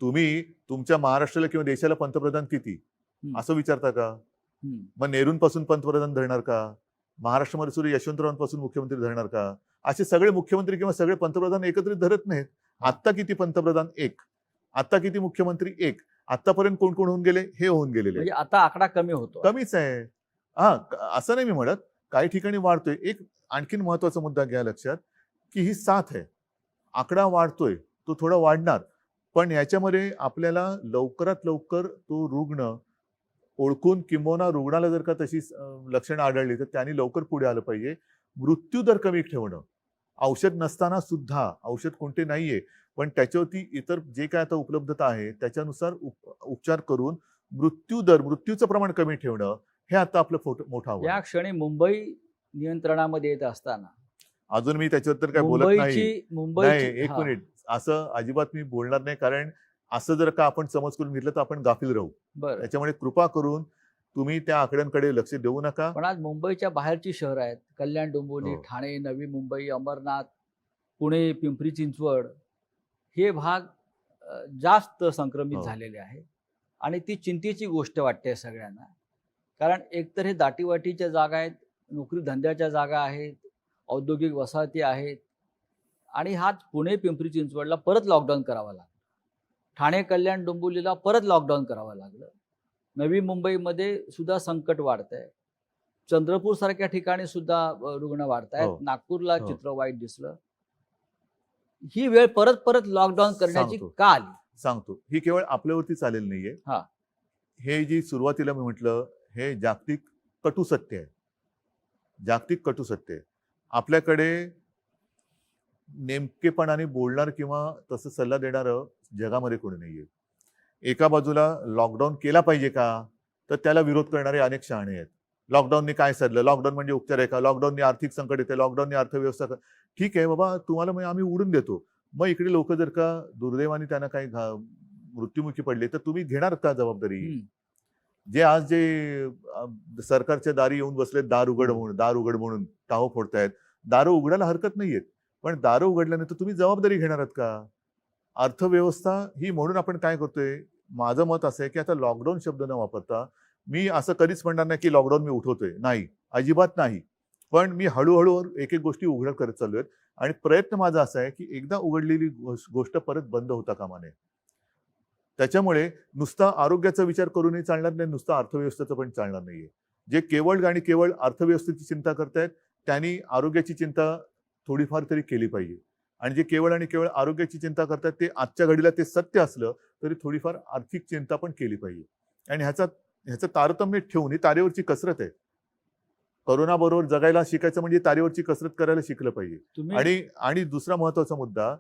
तुम्ही तुमच्या महाराष्ट्राला किंवा देशाला पंतप्रधान किती असं विचारता का? मग नेहरूंपासून पंतप्रधान धरणार का? महाराष्ट्रामध्ये सुद्धा यशवंतरावांपासून मुख्यमंत्री धरणार का? असे सगळे मुख्यमंत्री किंवा सगळे पंतप्रधान एकत्रित धरत नाहीत. आत्ता किती पंतप्रधान? 1. आत्ता किती मुख्यमंत्री? 1. आतापर्यंत कोण कोण होऊन गेले? हे होऊन गेलेले. म्हणजे आता आकडा कमी होतो. कमीच आहे. हा, असं नाही मी म्हणत, काही ठिकाणी वाढतोय. एक आणखीन महत्वाचा मुद्दा घ्या लक्षात, की ही साथ आहे, आकडा वाढतोय, तो थोडा वाढणार, पण याच्यामध्ये आपल्याला लवकरात लवकर तो रुग्ण ओळखून किंबहुना रुग्णाला जर का तशी लक्षणं आढळली तर त्यांनी लवकर पुढे आलं पाहिजे. मृत्यूदर कमी ठेवणं, औषध नसताना सुद्धा, औषध कोणते नाहीये पण त्याच्यावरती इतर जे काय आता उपलब्धता आहे त्याच्यानुसार उपचार करून मृत्यूचं प्रमाण कमी ठेवणं, हे आता आपलं मोठं आव्हान. या क्षणी मुंबई नियंत्रणामध्ये येत असताना अजून मी त्याच्याबद्दल काय बोलत नाही. एक मिनिट, असं अजिबात मी बोलणार नाही, कारण असं जर का आपण समज करून घेतलं तर आपण गाफील राहू. त्याच्यामुळे कृपा करून तुम्ही त्या आकड्यांकडे लक्ष देऊ नका. पण आज मुंबईच्या बाहेरची शहरं आहेत, कल्याण, डोंबिवली, ठाणे, नवी मुंबई, अंबरनाथ, पुणे, पिंपरी चिंचवड, हे भाग जास्त संक्रमित झालेले आहेत. आणि ती चिंतेची गोष्ट वाटते सगळ्यांना, कारण एकतर हे दाटीवाटीच्या जागा आहेत, नोकरी धंद्याच्या जागा आहेत, औद्योगिक वसाहती आहेत, आणि हाच पुणे, पिंपरी चिंचवडला परत लॉकडाऊन करावा लागला, ठाणे, कल्याण, डोंबिवलीला परत लॉकडाऊन करावं लागलं, नवी मुंबईमध्ये सुद्धा संकट वाढत आहे, चंद्रपूर सारख्या ठिकाणी सुद्धा रुग्ण वाढत आहेत, नागपूरला चित्र वाईट दिसलं. ही वेळ परत परत लॉकडाऊन करण्याची का आली? सांगतो, ही केवळ आपल्यावरती चालेल नाहीये. हे जी सुरुवातीला मी म्हटलं, हे जागतिक कटू सत्य आहे. जागतिक कटू सत्य आहे. आपल्याकडे नेमकेपणाने बोलणार किंवा तसं सल्ला देणारं जगामध्ये कोणी नाहीये. एका बाजूला लॉकडाऊन केला पाहिजे का, तर त्याला विरोध करणारे अनेक शहाणे आहेत. लॉकडाऊनने काय सदलं? लॉकडाऊन म्हणजे उपचार आहे का? लॉकडाऊनने आर्थिक संकट येते, लॉकडाऊनने अर्थव्यवस्था. ठीक आहे बाबा, तुम्हाला मग आम्ही उडून देतो. मग इकडे लोक जर का दुर्दैवाने त्यांना काही मृत्युमुखी पडले तर तुम्ही घेणार का जबाबदारी? जे आज जे सरकारच्या दारी येऊन बसले, दार उघड म्हणून टाहो फोडतायत, दारं उघडायला हरकत नाहीयेत, पण दारं उघडल्यानंतर तुम्ही जबाबदारी घेणार आहात का? अर्थव्यवस्था ही, म्हणून आपण काय करतोय, माझं मत असं आहे की आता लॉकडाऊन शब्द न वापरता, मी असं कधीच म्हणणार नाही की लॉकडाऊन मी उठवतोय, नाही, अजिबात नाही, पण मी हळूहळू एक एक गोष्टी उघड करत चाललोय. आणि प्रयत्न माझा असा आहे की एकदा उघडलेली गोष्ट परत बंद होता कामा नये. त्याच्यामुळे नुसता आरोग्याचा विचार करूनही चालणार नाही, नुसता अर्थव्यवस्थेचं पण चालणार नाहीये. जे केवळ आणि केवळ अर्थव्यवस्थेची चिंता करतायत त्यांनी आरोग्याची चिंता थोडीफार तरी केली पाहिजे. आणि जे केवळ आणि केवळ आरोग्याची चिंता करतात ते आजच्या घडीला ते सत्य असलं तरी थोडीफार आर्थिक चिंता पण केली पाहिजे. आणि ह्याचं तारतम्य ठेवून, ही तारेवरची कसरत आहे. करोना बरोबर जगायला शिकायचं म्हणजे तारेवरची कसरत करायला शिकलं पाहिजे. आणि दुसरा महत्वाचा मुद्दा,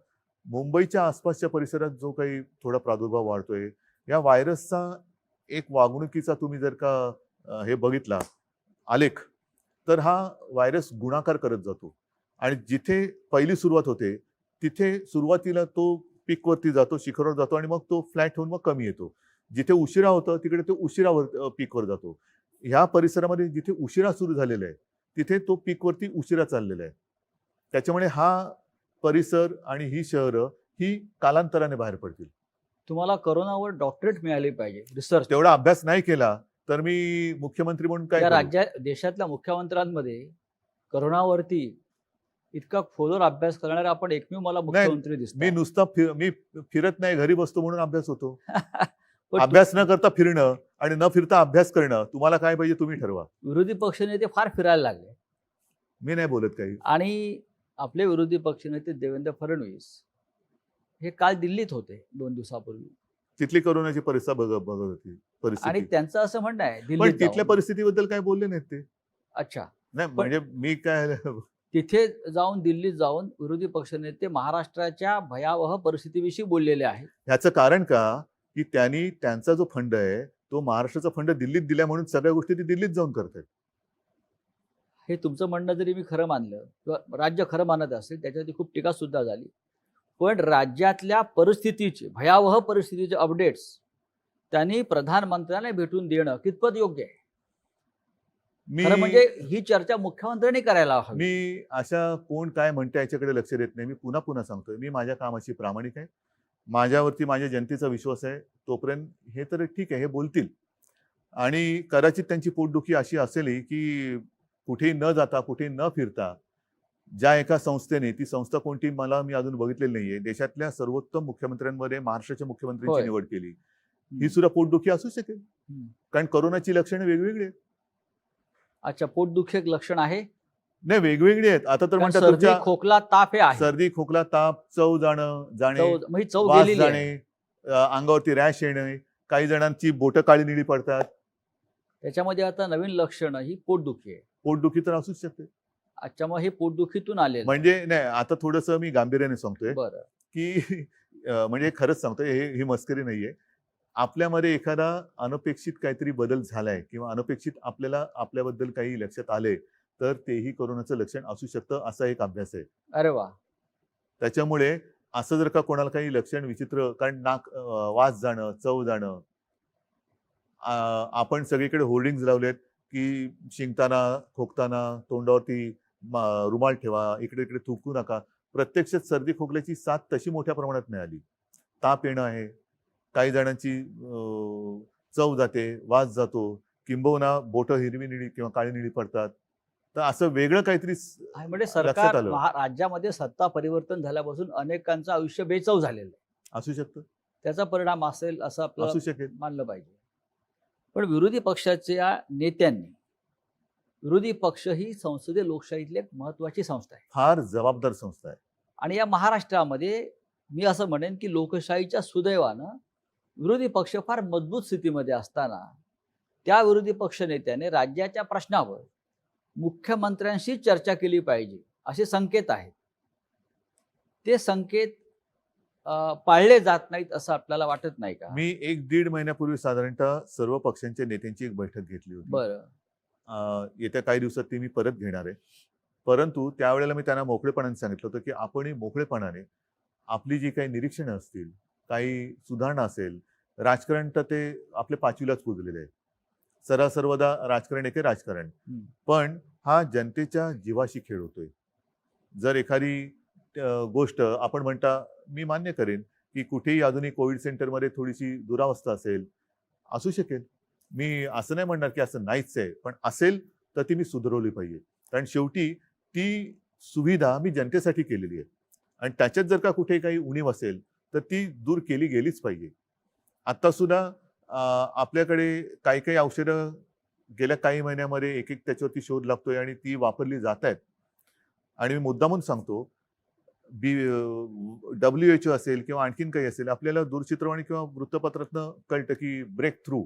मुंबईच्या आसपासच्या परिसरात जो काही थोडा प्रादुर्भाव वाढतोय, या व्हायरसचा एक वागणुकीचा तुम्ही जर का हे बघितला आलेख, तर हा व्हायरस गुणाकार करत जातो. आणि जिथे पहिली सुरुवात होते तिथे सुरुवातीला तो पीकवरती जातो, शिखरावर जातो, आणि मग तो फ्लॅट होऊन मग कमी येतो. जिथे उशिरा होतं तिकडे तो उशिरावर पीकवर जातो. ह्या परिसरामध्ये जिथे उशिरा सुरू झालेला आहे तिथे तो पीकवरती उशिरा चाललेला आहे. त्याच्यामुळे हा परिसर आणि ही शहरं ही कालांतराने बाहेर पडतील. तुम्हाला करोनावर डॉक्टरेट मिळाली पाहिजे, रिसर्च. तेवढा अभ्यास नाही केला तर मी मुख्यमंत्री म्हणून काय देशातल्या मुख्यमंत्र्यांमध्ये करोनावरती इतका खोलवर अभ्यास करणारा आपण एकमेव मला मुख्यमंत्री मी दिसतो. नुसता मी फिरत नाही, घरी बसतो म्हणून अभ्यास होतो. पण अभ्यास न करता फिरणं आणि न फिरता अभ्यास करणं, तुम्हाला काय पाहिजे तुम्ही ठरवा. विरोधी पक्षनेते फार फिरायला लागले मी नाही बोलत काही. आणि आपले विरोधी पक्षनेते देवेंद्र फडणवीस हे काल दिल्लीत होते 2 दिवसापूर्वी तिथली करोनाची परिस्थिती बघत होती आणि परिस्थिती. त्यांचं असं म्हणणं आहे पण दिल्लीत तिथल्या जाऊन. परिस्थितीबद्दल काय बोलले नाहीत ते. अच्छा, नाही म्हणजे मी काय तिथे जाऊन दिल्लीत जाऊन विरोधी पक्षनेते महाराष्ट्राच्या भयावह परिस्थितीविषयी बोललेले आहेत. ह्याचं कारण का की त्यांनी त्यांचा जो फंड आहे तो महाराष्ट्राचा फंड दिल्लीत दिला म्हणून सगळ्या गोष्टी ती दिल्लीत जाऊन करतात. हे तुमचं म्हणणं जरी मी खरं मानलं किंवा राज्य खरं मानत असेल, त्याच्यावरती खूप टीका सुद्धा झाली, पण राज्यातल्या परिस्थितीचे भयावह परिस्थितीचे अपडेट्स त्यांनी प्रधानमंत्र्यांना भेटून देणं कितपत योग्य आहे? खरं म्हणजे ही चर्चा मुख्यमंत्र्यांनी करायला हवी. मी अशा कोण काय म्हणते याच्याकडे लक्ष देत नाही. मी पुन्हा पुन्हा सांगतोय, मी माझ्या कामाशी प्रामाणिक आहे. माझ्यावरती माझ्या जनतेचा विश्वास आहे. तोपर्यंत हे तर ठीक आहे, हे बोलतील आणि कदाचित त्यांची पोटदुखी अशी असेल की कुठेही न जाता कुठेही न फिरता ज्या एका संस्थेने, ती संस्था कोणती मी अजून बघितलेली नाहीये, देशातल्या सर्वोत्तम मुख्यमंत्र्यांमध्ये महाराष्ट्राच्या मुख्यमंत्र्यांची होय. निवड केली. ही सुद्धा पोटदुखी असू शकेल, कारण करोनाची लक्षणं वेगवेगळी आहेत. अच्छा, पोटदुखी एक लक्षण आहे. नाही, वेगवेगळी आहेत. आता तर म्हणतात सर्दी, तुमच्या खोकला, ताप हे आहे. सर्दी, खोकला, ताप, चव जाणे, म्हणजे चव वास गेलेली आहे. जाणे, अंगावरती रॅश येणे, काही जणांची बोटं काळी निळी पडतात. त्याच्यामध्ये आता नवीन लक्षण ही पोटदुखी आहे. पोटदुखी तर असूच शकते. अच्छा, मग हे पोटदुखीतून आले म्हणजे नाही, आता थोडंसं मी गांभीर्याने सांगतोय बरं. की म्हणजे खरंच सांगतोय, ही मस्करी नाहीये. आपल्यामध्ये एखादा अनपेक्षित काहीतरी बदल झालाय किंवा अनपेक्षित आपल्याला आपल्याबद्दल काही लक्षात आले तर तेही कोरोनाचं लक्षण असू शकतं, असा एक अभ्यास आहे. अरे वा. त्याच्यामुळे असं जर का कोणाला काही लक्षण विचित्र, कारण वास जाणं, चव जाणं, आपण सगळीकडे होर्डिंग्स लावलेत की शिंकताना, खोकताना तोंडावरती रुमाल ठेवा, इकडे इकडे थुंकू नका. प्रत्यक्षात सर्दी खोकल्याची साथ तशी मोठ्या प्रमाणात नाही आली. ताप येणं आहे, काही जणांची चव जाते, वास जातो, किंबहुना बोटं हिरवी निळी किंवा काळी निळी पडतात. तर असं वेगळं काहीतरी म्हणजे लक्षात सरकार आलं. राज्यामध्ये सत्ता परिवर्तन झाल्यापासून अनेकांचं आयुष्य बेचव झालेलं आहे. असू शकतं, त्याचा परिणाम असेल असं आपलं असू शकेल. मानलं पाहिजे. पण विरोधी पक्षाच्या नेत्यांनी, विरोधी पक्ष ही संसदीय लोकशाहीतली एक महत्वाची संस्था आहे फार जबाबदार संस्था आहे. आणि या महाराष्ट्रामध्ये मी असं म्हणेन की लोकशाहीच्या सुदैवानं विरोधी पक्ष फार मजबूत स्थितीमध्ये असताना त्या विरोधी पक्ष नेत्याने राज्याच्या प्रश्नावर मुख्यमंत्र्यांशी चर्चा केली पाहिजे असे संकेत आहेत. ते संकेत पाळले जात नाहीत असं आपल्याला वाटत नाही का? मी 1-1.5 महिन्यापूर्वी साधारणतः सर्व पक्षांच्या नेत्यांची एक बैठक घेतली होती. बरं. येत्या काही दिवसात ती मी परत घेणार आहे. परंतु त्यावेळेला मी त्यांना मोकळेपणाने सांगितलं होतं की आपणही मोकळेपणाने आपली जी काही निरीक्षणं असतील, काही सुधारणा असेल, राजकारण तर ते आपल्या 5वीलाच पुजलेले आहे. सर्वदा राजकारण एके राजकारण, पण हा जनतेच्या जीवाशी खेळ होतोय. जर एखादी गोष्ट आपण म्हणता, मी मान्य करेन की कुठेही अजूनही कोविड सेंटरमध्ये थोडीशी दुरावस्था असेल, असू शकेल. मी असं नाही म्हणणार की असं नाहीच आहे, पण असेल तर ती मी सुधारवली पाहिजे. कारण शेवटी ती सुविधा मी जनतेसाठी केलेली आहे आणि त्याच्यात जर का कुठे काही उणीव असेल तर ती दूर केली गेलीच पाहिजे. आता सुद्धा आपल्याकडे काही औषधं गेल्या काही महिन्यामध्ये एक त्याच्यावरती शोध लागतोय आणि ती वापरली जात आहेत. आणि मी मुद्दामून सांगतो, WHO असेल किंवा आणखीन काही असेल, आपल्याला दूरचित्रवाणी किंवा वृत्तपत्रातनं कळतं की ब्रेक थ्रू,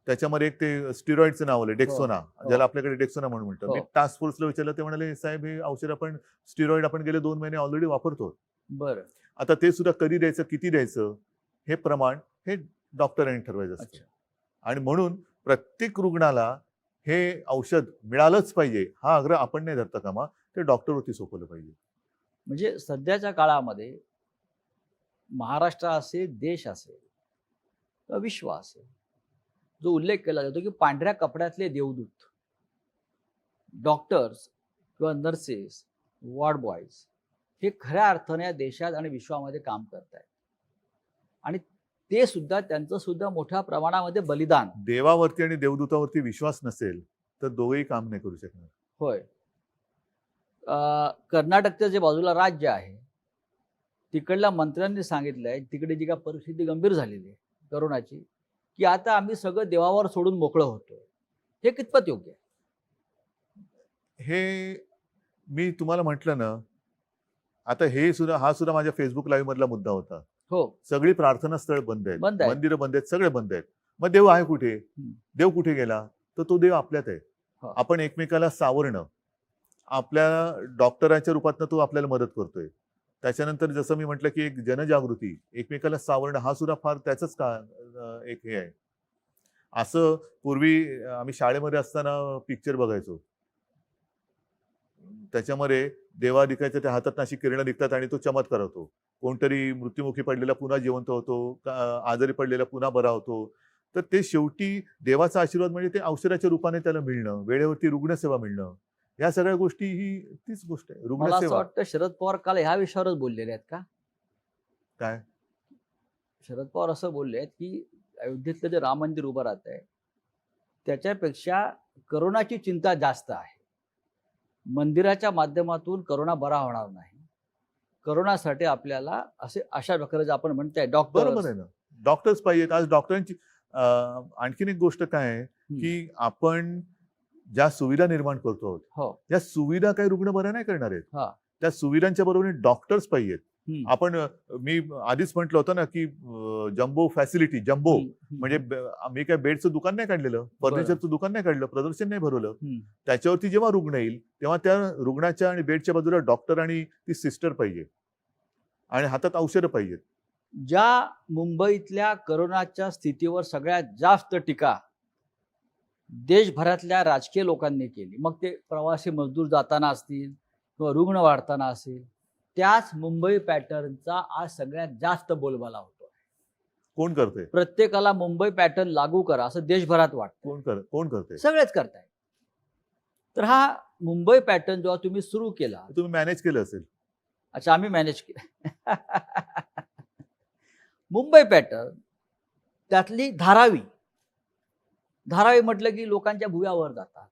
त्याच्यामध्ये एक ते स्टिरॉइडचं नाव आलं, डेक्सोना, ज्याला आपल्याकडे डेक्सोना म्हणून म्हणतो. मी टास्क फोर्सला विचारलं, ते म्हणाले साहेब हे औषध आपण स्टिरॉइड आपण गेले 2 महिने ऑलरेडी वापरतो. बरं. आता ते सुद्धा कधी द्यायचं, किती द्यायचं, हे प्रमाण हे डॉक्टरांनी ठरवायचं असतं. आणि म्हणून प्रत्येक रुग्णाला हे औषध मिळालंच पाहिजे हा आग्रह आपण नाही धरता कामा, ते डॉक्टरवरती सोपवलं पाहिजे. म्हणजे सध्याच्या काळामध्ये महाराष्ट्र असेल, देश असेल किंवा विश्व असेल, जो उल्लेख केला जातो की पांढऱ्या कपड्यातले देवदूत डॉक्टर्स किंवा नर्सेस, वॉर्ड बॉयज हे खऱ्या अर्थाने या देशात आणि विश्वामध्ये काम करत आहेत आणि ते सुद्धा त्यांचं सुद्धा मोठ्या प्रमाणामध्ये बलिदान. देवावरती आणि देवदूतावरती विश्वास नसेल तर दोघेही काम नाही करू शकणार. होय. कर्नाटकच्या जे बाजूला राज्य आहे तिकडल्या मंत्र्यांनी सांगितलंय, तिकडे जी काय परिस्थिती गंभीर झालेली आहे करोनाची, की आता आम्ही सगळं देवावर सोडून मोकळं होतोय. हे कितपत योग्य आहे? हे मी तुम्हाला म्हटलं ना, आता हा सुद्धा माझ्या फेसबुक लाईव्ह मधला मुद्दा होता. हो, सगळी प्रार्थना स्थळ बंद आहेत, बंद आहेत. मंदिरं बंद आहेत, सगळे बंद आहेत. मग देव आहे कुठे? देव कुठे गेला? तर तो देव आपल्यात आहे. हो. आपण एकमेकाला सावरणं, आपल्या डॉक्टरांच्या रूपातनं तो आपल्याला मदत करतोय. त्याच्यानंतर जसं मी म्हटलं की एक जनजागृती, एकमेकाला सावरणं, हा सुद्धा फार त्याचंच एक हे आहे. असं पूर्वी आम्ही शाळेमध्ये असताना पिक्चर बघायचो. त्याच्यामध्ये देवा दिखायचं, त्या हातात अशी किरणं निघतात आणि तो चमत्कार होतो. कोणतरी मृत्युमुखी पडलेला पुन्हा जिवंत होतो, आजारी पडलेला पुन्हा बरा होतो. तर ते शेवटी देवाचा आशीर्वाद म्हणजे ते औषधाच्या रूपाने त्याला मिळणं, वेळेवरती रुग्णसेवा मिळणं, या सगळ्या गोष्टी ही तीच गोष्ट आहे. मला असं रुग्णसेवा. वाटतं शरद पवार काल ह्या विषयावरच बोललेले आहेत का? काय? शरद पवार असं बोलले आहेत की अयोध्येतलं जे राम मंदिर उभं राहत आहे त्याच्यापेक्षा करोनाची चिंता जास्त आहे. मंदिराच्या माध्यमातून करोना बरा होणार नाही. करोनासाठी आपल्याला अशा प्रकारे आपण म्हणताय बरोबर डॉक्टर आहे ना. डॉक्टर्स पाहिजेत. आज डॉक्टरांची आणखीन एक गोष्ट काय आहे की आपण ज्या सुविधा निर्माण करतो आहोत, हो त्या सुविधा काही रुग्ण बऱ्या नाही करणार आहेत. हा त्या सुविधांच्या बरोबरीने डॉक्टर्स पाहिजेत. आपण मी आधीच म्हटलं होतं ना की जम्बो फॅसिलिटी, जम्बो म्हणजे मी काय बेडचं दुकान नाही काढलेलं, फर्निचरचं दुकान नाही काढलं, प्रदर्शन नाही भरवलं. त्याच्यावरती जेव्हा रुग्ण येईल तेव्हा त्या रुग्णाच्या आणि बेडच्या बाजूला डॉक्टर आणि ती सिस्टर पाहिजे आणि हातात औषधं पाहिजेत. ज्या मुंबईतल्या करोनाच्या स्थितीवर सगळ्यात जास्त टीका देशभरातल्या राजकीय लोकांनी केली, मग ते प्रवासी मजदूर जाताना असतील किंवा रुग्ण वाढताना असेल, त्याच मुंबई पॅटर्नचा आज सगळ्यात जास्त बोलबाला होतो. कोण करते? प्रत्येकाला मुंबई पॅटर्न लागू करा असं देशभरात वाटतं. कोण करते? सगळेच करताय. तर हा मुंबई पॅटर्न जेव्हा तुम्ही सुरू केला, तुम्ही मॅनेज केलं असेल. अच्छा, आम्ही मॅनेज केलं. मुंबई पॅटर्न त्यातली धारावी म्हटलं की लोकांच्या भुव्यावर जातात.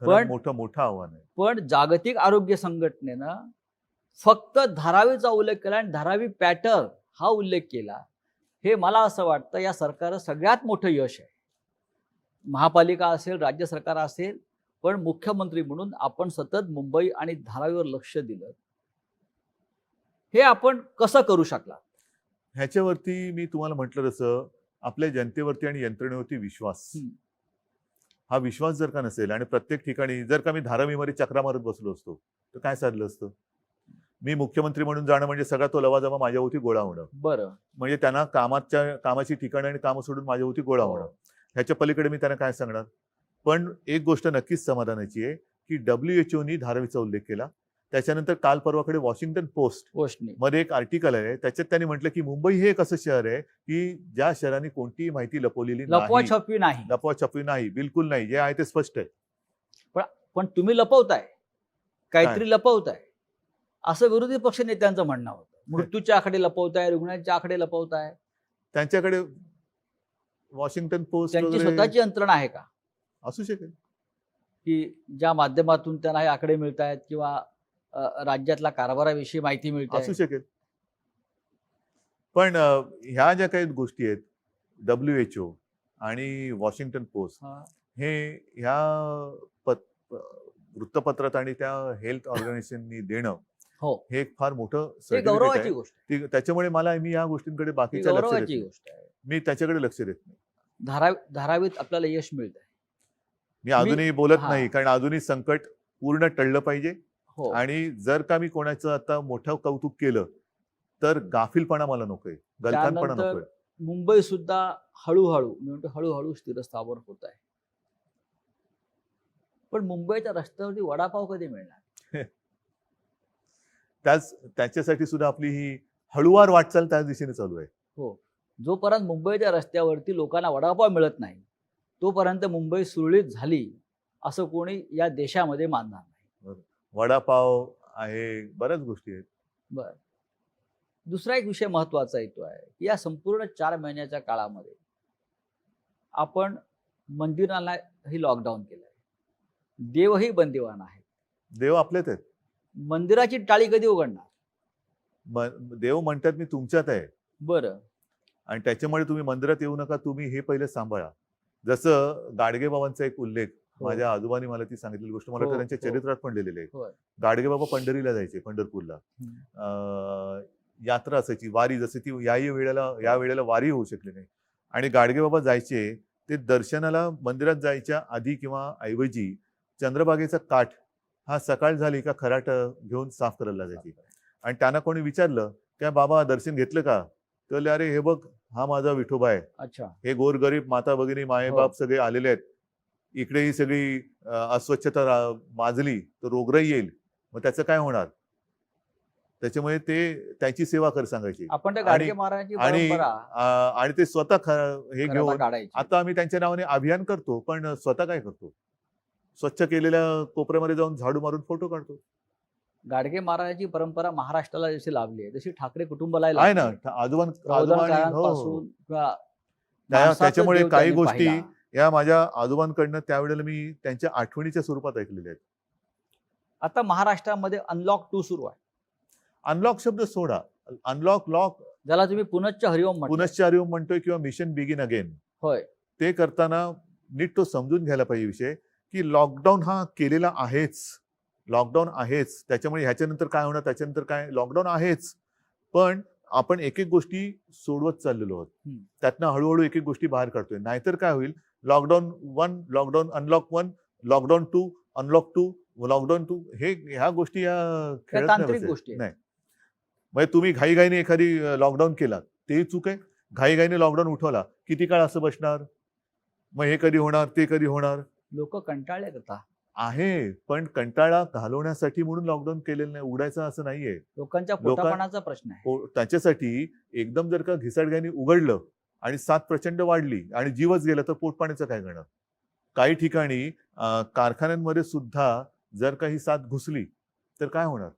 पण मोठं आव्हान आहे. पण जागतिक आरोग्य संघटनेनं फक्त धारावीचा उल्लेख केला आणि धारावी पॅटर्न हा उल्लेख केला. हे मला असं वाटतं या सरकारचं सगळ्यात मोठं यश आहे. महापालिका असेल, राज्य सरकार असेल, पण मुख्यमंत्री म्हणून आपण सतत मुंबई आणि धारावीवर लक्ष दिलं. हे आपण कसं करू शकला? ह्याच्यावरती मी तुम्हाला म्हटलं तसं आपल्या जनतेवरती आणि यंत्रणेवरती विश्वास. हा विश्वास जर का नसेल आणि प्रत्येक ठिकाणी जर का मी धारावीमध्ये चक्रा मारत बसलो असतो तर काय साधलं असतं? मी मुख्यमंत्री म्हणून जाणं म्हणजे सगळा तो लवाजमा माझ्यावरती गोळा होणं. बरं, म्हणजे त्यांना कामाची ठिकाणं आणि कामं सोडून माझ्यावरती गोळा होणं. ह्याच्या पलीकडे मी त्यांना काय सांगणार? पण एक गोष्ट नक्कीच समाधानाची आहे की WHO धारावीचा उल्लेख केला. त्याच्यानंतर काल परवाकडे वॉशिंग्टन पोस्ट मध्ये एक आर्टिकल आहे, त्याच्यात त्यांनी म्हटलं की मुंबई हे एक असं शहर आहे की ज्या शहराने कोणतीही माहिती लपवलेली नाही, लपवाछपवी नाही, बिलकुल नाही. जे आहे ते स्पष्ट आहे. पण तुम्ही लपवताय, काहीतरी लपवताय असं विरोधी पक्ष नेत्यांचं म्हणणं होतं. मृत्यूच्या आकडे लपवताय, रुग्णांच्या आकडे लपवताय. त्यांच्याकडे वॉशिंग्टन पोस्ट त्यांची स्वतःची यंत्रणा आहे का? असू शकेल की ज्या माध्यमातून त्यांना हे आकडे मिळत आहेत किंवा राज्यातल्या कारभाराविषयी माहिती मिळते. असू शकेल. पण ह्या ज्या काही गोष्टी आहेत, WHO आणि वॉशिंग्टन पोस्ट, हे ह्या वृत्तपत्रात आणि त्या हेल्थ ऑर्गनायझेशननी देणं हे एक फार मोठं गौरवाची गोष्ट आहे. त्याच्यामुळे मी या गोष्टींकडे बाकीच्या मी त्याच्याकडे लक्ष देत नाही. धारावीत आपल्याला यश मिळत आहे. मी अजूनही बोलत नाही, कारण अजूनही संकट पूर्ण टळलं पाहिजे. आणि जर का मी कोणाचं आता मोठं कौतुक केलं तर गाफीलपणा मला नकोय, गलथानपणा नकोय. मुंबई सुद्धा हळूहळू स्थिरस्थावर होत आहे. पण मुंबईच्या रस्त्यावरती वडापाव कधी मिळणार? त्याच्यासाठी सुद्धा आपली ही हळूवार वाटचाल त्याच दिशेने चालू आहे. हो, जोपर्यंत मुंबईच्या रस्त्यावरती लोकांना वडापाव मिळत नाही तोपर्यंत मुंबई सुरळीत झाली असं कोणी या देशामध्ये मानणार नाही. वडापाव आहे, बऱ्याच गोष्टी आहेत. बरं, दुसरा एक विषय महत्वाचा येतो आहे की या संपूर्ण 4 महिन्याच्या काळामध्ये आपण मंदिरांना ही लॉकडाऊन केलंय. देवही बंदिवान आहेत. देव आपलेच आहेत. मंदिराची टाळी कधी उघडणार? देव म्हणतात मी तुमच्यात आहे बरं. आणि त्याच्यामुळे तुम्ही मंदिरात येऊ नका, तुम्ही हे पहिले सांभाळा. जसं गाडगेबाबांचा एक उल्लेख, हो. माझ्या आजोबांनी मला ती सांगितलेली गोष्ट, मला हो, तर त्यांच्या हो. चरित्रात पण लिहिलेली आहे. होय. गाडगेबाबा पंढरीला जायचे, पंढरपूरला. यात्रा असायची, वारी, जसे ती या वेळेला वारी होऊ शकली नाही आणि गाडगेबाबा जायचे ते दर्शनाला मंदिरात जायच्या आधी किंवा ऐवजी चंद्रभागेचा काठ हा सकाळ झाली का खराट घेऊन साफ करायला जायची. आणि त्यांना कोणी विचारलं काय बाबा दर्शन घेतलं का, तर म्हणले, अरे हे बघ हा माझा विठोबा आहे, अच्छा. हे गोरगरीब माता भगिनी मायबाप सगळे आलेले आहेत, इकडे ही सगळी अस्वच्छता माजली तर रोगराई येईल, मग त्याचं काय होणार. त्याच्यामुळे ते त्याची सेवा कर सांगायची. आपण त्या गाडगे महाराजांची आणि परंपरा आणि ते स्वतः हे घराला घेऊन काढायची. आता आम्ही त्यांच्या नावाने अभियान करतो, पण स्वतः काय करतो, स्वच्छ केलेल्या कोपऱ्यामध्ये जाऊन झाडू मारून फोटो काढतो. गाडगे महाराजांची परंपरा महाराष्ट्राला जशी लाभली आहे तशी ठाकरे कुटुंबाला आहे ना, पासून किंवा त्याच्यामुळे देव काही त्यांनी गोष्टी पाहिला. या माझ्या आजोबांकडनं त्यावेळेला मी त्यांच्या आठवणीच्या स्वरूपात ऐकलेल्या आहेत. आता महाराष्ट्रामध्ये अनलॉक 2 सुरू आहे. अनलॉक शब्द सोडा, अनलॉक लॉक ज्याला तुम्ही पुनश्च हरिओम म्हणता. पुनश्चार्य म्हणतोय किंवा मिशन बिगिन अगेन, होय. ते करताना नीट तो समजून घ्यायला पाहिजे विषय की लॉकडाऊन हा केलेला आहेच, लॉकडाऊन आहेच, त्याच्यामुळे ह्याच्यानंतर काय होणार, त्याच्यानंतर काय, लॉकडाऊन आहेच, पण आपण एक एक गोष्टी सोडवत चाललेलो आहोत. त्यातनं हळूहळू एक एक गोष्टी बाहेर काढतोय. नाहीतर काय होईल, lockdown 1, lockdown unlock 1, lockdown 2, unlock 2, lockdown 2, ह्या गोष्टी या खेळत तांत्रिक गोष्टी नाही. म्हणजे तुम्ही घाईघाईने एखादी लॉकडाऊन केला तेही चूक आहे, घाईघाईने लॉकडाऊन उठवला किती काळ असं बसणार, मग हे कधी होणार ते कधी होणार. लोक कंटाळले आता आहे, पण कंटाळा घालवण्यासाठी म्हणून लॉकडाऊन केलेलं नाही, उडायचं असं नाहीये. लोकांच्या पोटापाण्याचा प्रश्न आहे. त्याच्यासाठी एकदम जर का घिसाडघाईने उघडलं आणि साथ प्रचंड वाढली आणि जीवच गेला तर पोटपाण्याचं काय करणार. काही ठिकाणी कारखान्यांमध्ये सुद्धा जर काही साथ घुसली तर काय होणार.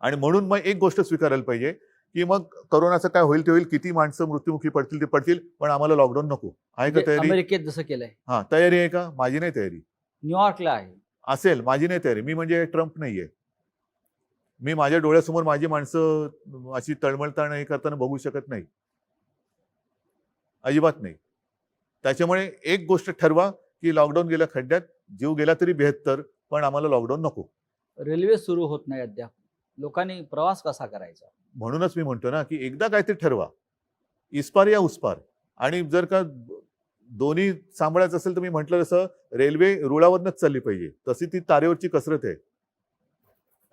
आणि म्हणून मग एक गोष्ट स्वीकारायला पाहिजे की मग करोनाचं काय होईल ते होईल, किती माणसं मृत्युमुखी पडतील ते पडतील, पण आम्हाला लॉकडाऊन नको. आहे का तयारी? अमेरिकेत जसं केलंय. हा, तयारी आहे का? माझी नाही तयारी. न्यूयॉर्कला आहे. असेल, माझी नाही तयारी. मी म्हणजे ट्रम्प नाहीये. मी माझ्या डोळ्यासमोर माझी माणसं अशी तळमळताना हे करताना बघू शकत नाही, अजिबात नाही. त्याच्यामुळे एक गोष्ट ठरवा की लॉकडाऊन गेल्या खड्ड्यात, जीव गेला तरी 72, पण आम्हाला लॉकडाऊन नको. रेल्वे सुरू होत नाही अद्याप, लोकांनी प्रवास कसा करायचा. म्हणूनच मी म्हणतो ना की एकदा काहीतरी ठरवा, इस्पार या उसपार. आणि जर का दोन्ही सांभाळायचं असेल तर मी म्हटलं तसं रेल्वे रुळावरनच चालली पाहिजे, तशी ती तारेवरची कसरत आहे,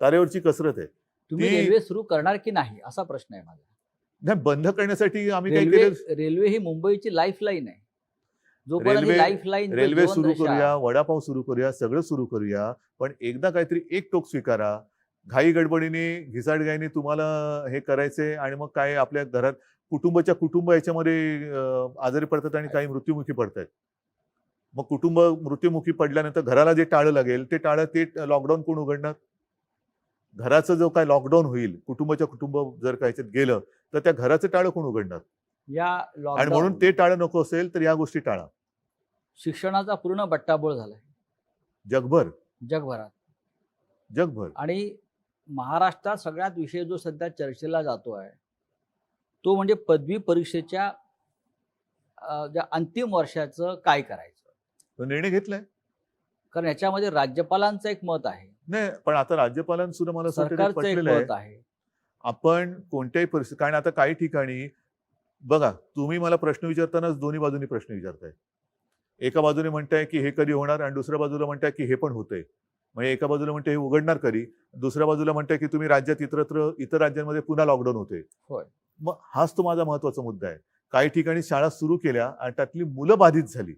तारेवरची कसरत आहे. तुम्ही रेल्वे सुरू करणार की नाही असा प्रश्न आहे माझा. नाही, बंद करण्यासाठी आम्ही काय केलं, रेल्वे ही मुंबईची लाईफलाईन आहे. जोपर्यंत लाईफलाईन, रेल्वे सुरू करूया, वडापाव सुरू करूया, सगळं सुरू करूया, पण एकदा काहीतरी एक टोक स्वीकारा. घाई गडबडीने घिसाडघाईने तुम्हाला हे करायचंय आणि मग काय आपल्या घरात कुटुंब याच्यामध्ये आजारी पडतात आणि काही मृत्युमुखी पडतात. मग कुटुंब मृत्युमुखी पडल्यानंतर घराला जे टाळं लागेल ते लॉकडाऊन कोण उघडणार. घराचं जो काय लॉकडाऊन होईल, कुटुंब जर काय गेलं तर त्या घराचं टाळं कोण उघडणार. आणि म्हणून ते टाळं नको असेल तर या गोष्टी टाळा. शिक्षणाचा पूर्ण बट्टाबोळ झालाय जगभरात. आणि महाराष्ट्रात सगळ्यात विषय जो सध्या चर्चेला जातो आहे तो म्हणजे पदवी परीक्षेच्या ज्या अंतिम वर्षाचं काय करायचं. तो निर्णय घेतलाय, कारण याच्यामध्ये राज्यपालांचं एक मत आहे. नाही, पण आता राज्यपालांसुद्धा मला सरकारचं एक मत आहे. आपण कोणत्याही परिस्थिती, कारण आता काही ठिकाणी बघा, तुम्ही मला प्रश्न विचारतानाच दोन्ही बाजूनी प्रश्न विचारताय. एका बाजूने म्हणताय की हे कधी होणार आणि दुसऱ्या बाजूला म्हणताय की हे पण होतंय. म्हणजे एका बाजूला म्हणते हे उघडणार कधी, दुसऱ्या बाजूला म्हणताय की तुम्ही राज्यात इतर राज्यांमध्ये पुन्हा लॉकडाऊन होते. होय. मग हाच तो माझा महत्वाचा मुद्दा आहे. काही ठिकाणी शाळा सुरू केल्या आणि त्यातली मुलं बाधित झाली.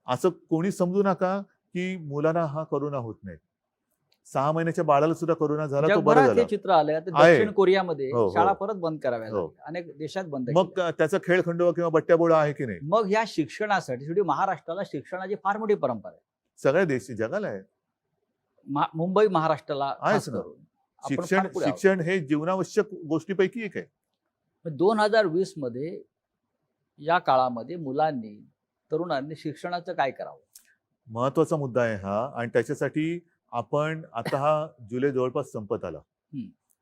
असं कोणी समजू नका की मुलांना हा करोना होत नाही. 6 महिन्याच्या बाळाला सुद्धा करोना झाला, तो बरं झालं. हे चित्र आलंय. दक्षिण कोरियामध्ये शाळा परत बंद कराव्या लागल्या, अनेक देशात बंद. मग त्याचा खेळखंडोबा किंवा बट्ट्याबोळा आहे की नाही. मग या शिक्षणासाठी शेवटी महाराष्ट्राला शिक्षणाची फार मोठी परंपरा आहे. सगळ्या देश जगाला आहे. मुंबई महाराष्ट्राला आहेच ना. शिक्षण हे जीवनावश्यक गोष्टीपैकी एक आहे. 2020 मध्ये या काळामध्ये मुलांनी, तरुणांनी शिक्षणाचं काय करावं. महत्वाचा मुद्दा आहे हा, आणि त्याच्यासाठी आपण आता हा जुलै जवळपास संपत आला.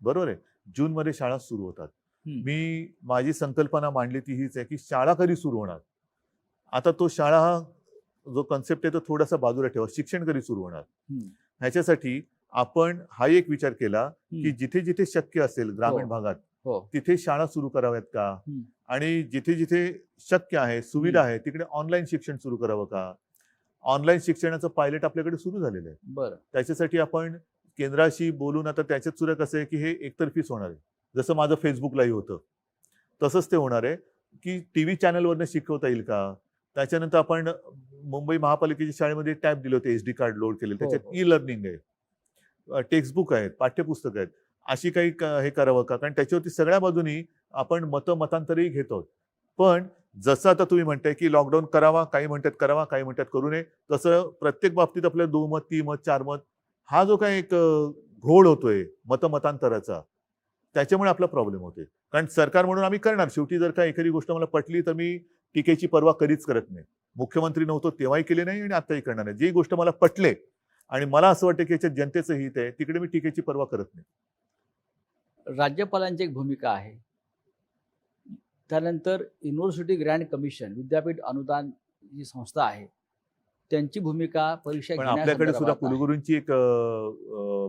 बरोबर आहे. जूनमध्ये शाळा सुरू होतात. मी माझी संकल्पना मांडली ती हीच आहे की शाळा कधी सुरू होणार. आता तो शाळा हा जो कन्सेप्ट आहे तो थोडासा बाजूला ठेवा. शिक्षण कधी सुरू होणार. ह्याच्यासाठी आपण हा एक विचार केला की जिथे जिथे शक्य असेल ग्रामीण भागात तिथे शाळा सुरू कराव्यात का, आणि जिथे जिथे शक्य आहे, सुविधा आहे, तिकडे ऑनलाईन शिक्षण सुरू करावं का. ऑनलाईन शिक्षणाचं पायलट आपल्याकडे सुरू झालेलं आहे. बरं. त्याच्यासाठी आपण केंद्राशी बोलून, आता त्याच्यात सुद्धा कसं आहे की हे एकतर्फीच होणार आहे. जसं माझं फेसबुक लाईव्ह होतं तसंच ते होणार आहे की टीव्ही चॅनलवरनं शिकवता येईल का. त्याच्यानंतर आपण मुंबई महापालिकेच्या शाळेमध्ये टॅब दिले होते, SD कार्ड लोड केले, त्याच्यात ई लर्निंग आहे, टेक्स्टबुक आहेत, पाठ्यपुस्तक आहेत, अशी काही हे करावं का. कारण त्याच्यावरती सगळ्या बाजूनी आपण मतांतरही घेत आहोत. पण जसं आता तुम्ही म्हणताय की लॉकडाऊन करावा, काही म्हणतात करावा, काही म्हणतात करू नये, तसं प्रत्येक बाबतीत आपल्याला 2 मत, 3 मत, 4 मत हा जो काही एक घोळ होतोय मतांतराचा, त्याच्यामुळे आपला प्रॉब्लेम होतोय. कारण सरकार म्हणून आम्ही करणार, शेवटी जर का एखादी गोष्ट मला पटली तर मी टीकेची पर्वा कधीच करत नाही. मुख्यमंत्री नव्हतो तेव्हाही केले नाही आणि आताही करणार नाही. जी गोष्ट मला पटले आणि मला असं वाटतं की याच्यात जनतेचं हित आहे, तिकडे मी टीकेची पर्वा करत नाही. राज्यपालांची एक भूमिका आहे. त्यानंतर युनिव्हर्सिटी ग्रँड कमिशन, विद्यापीठ अनुदान जी संस्था आहे, त्यांची भूमिका परीक्षा पण आपल्याकडे सुद्धा घेण्यासंदर्भात आहे. कुलगुरूंची एक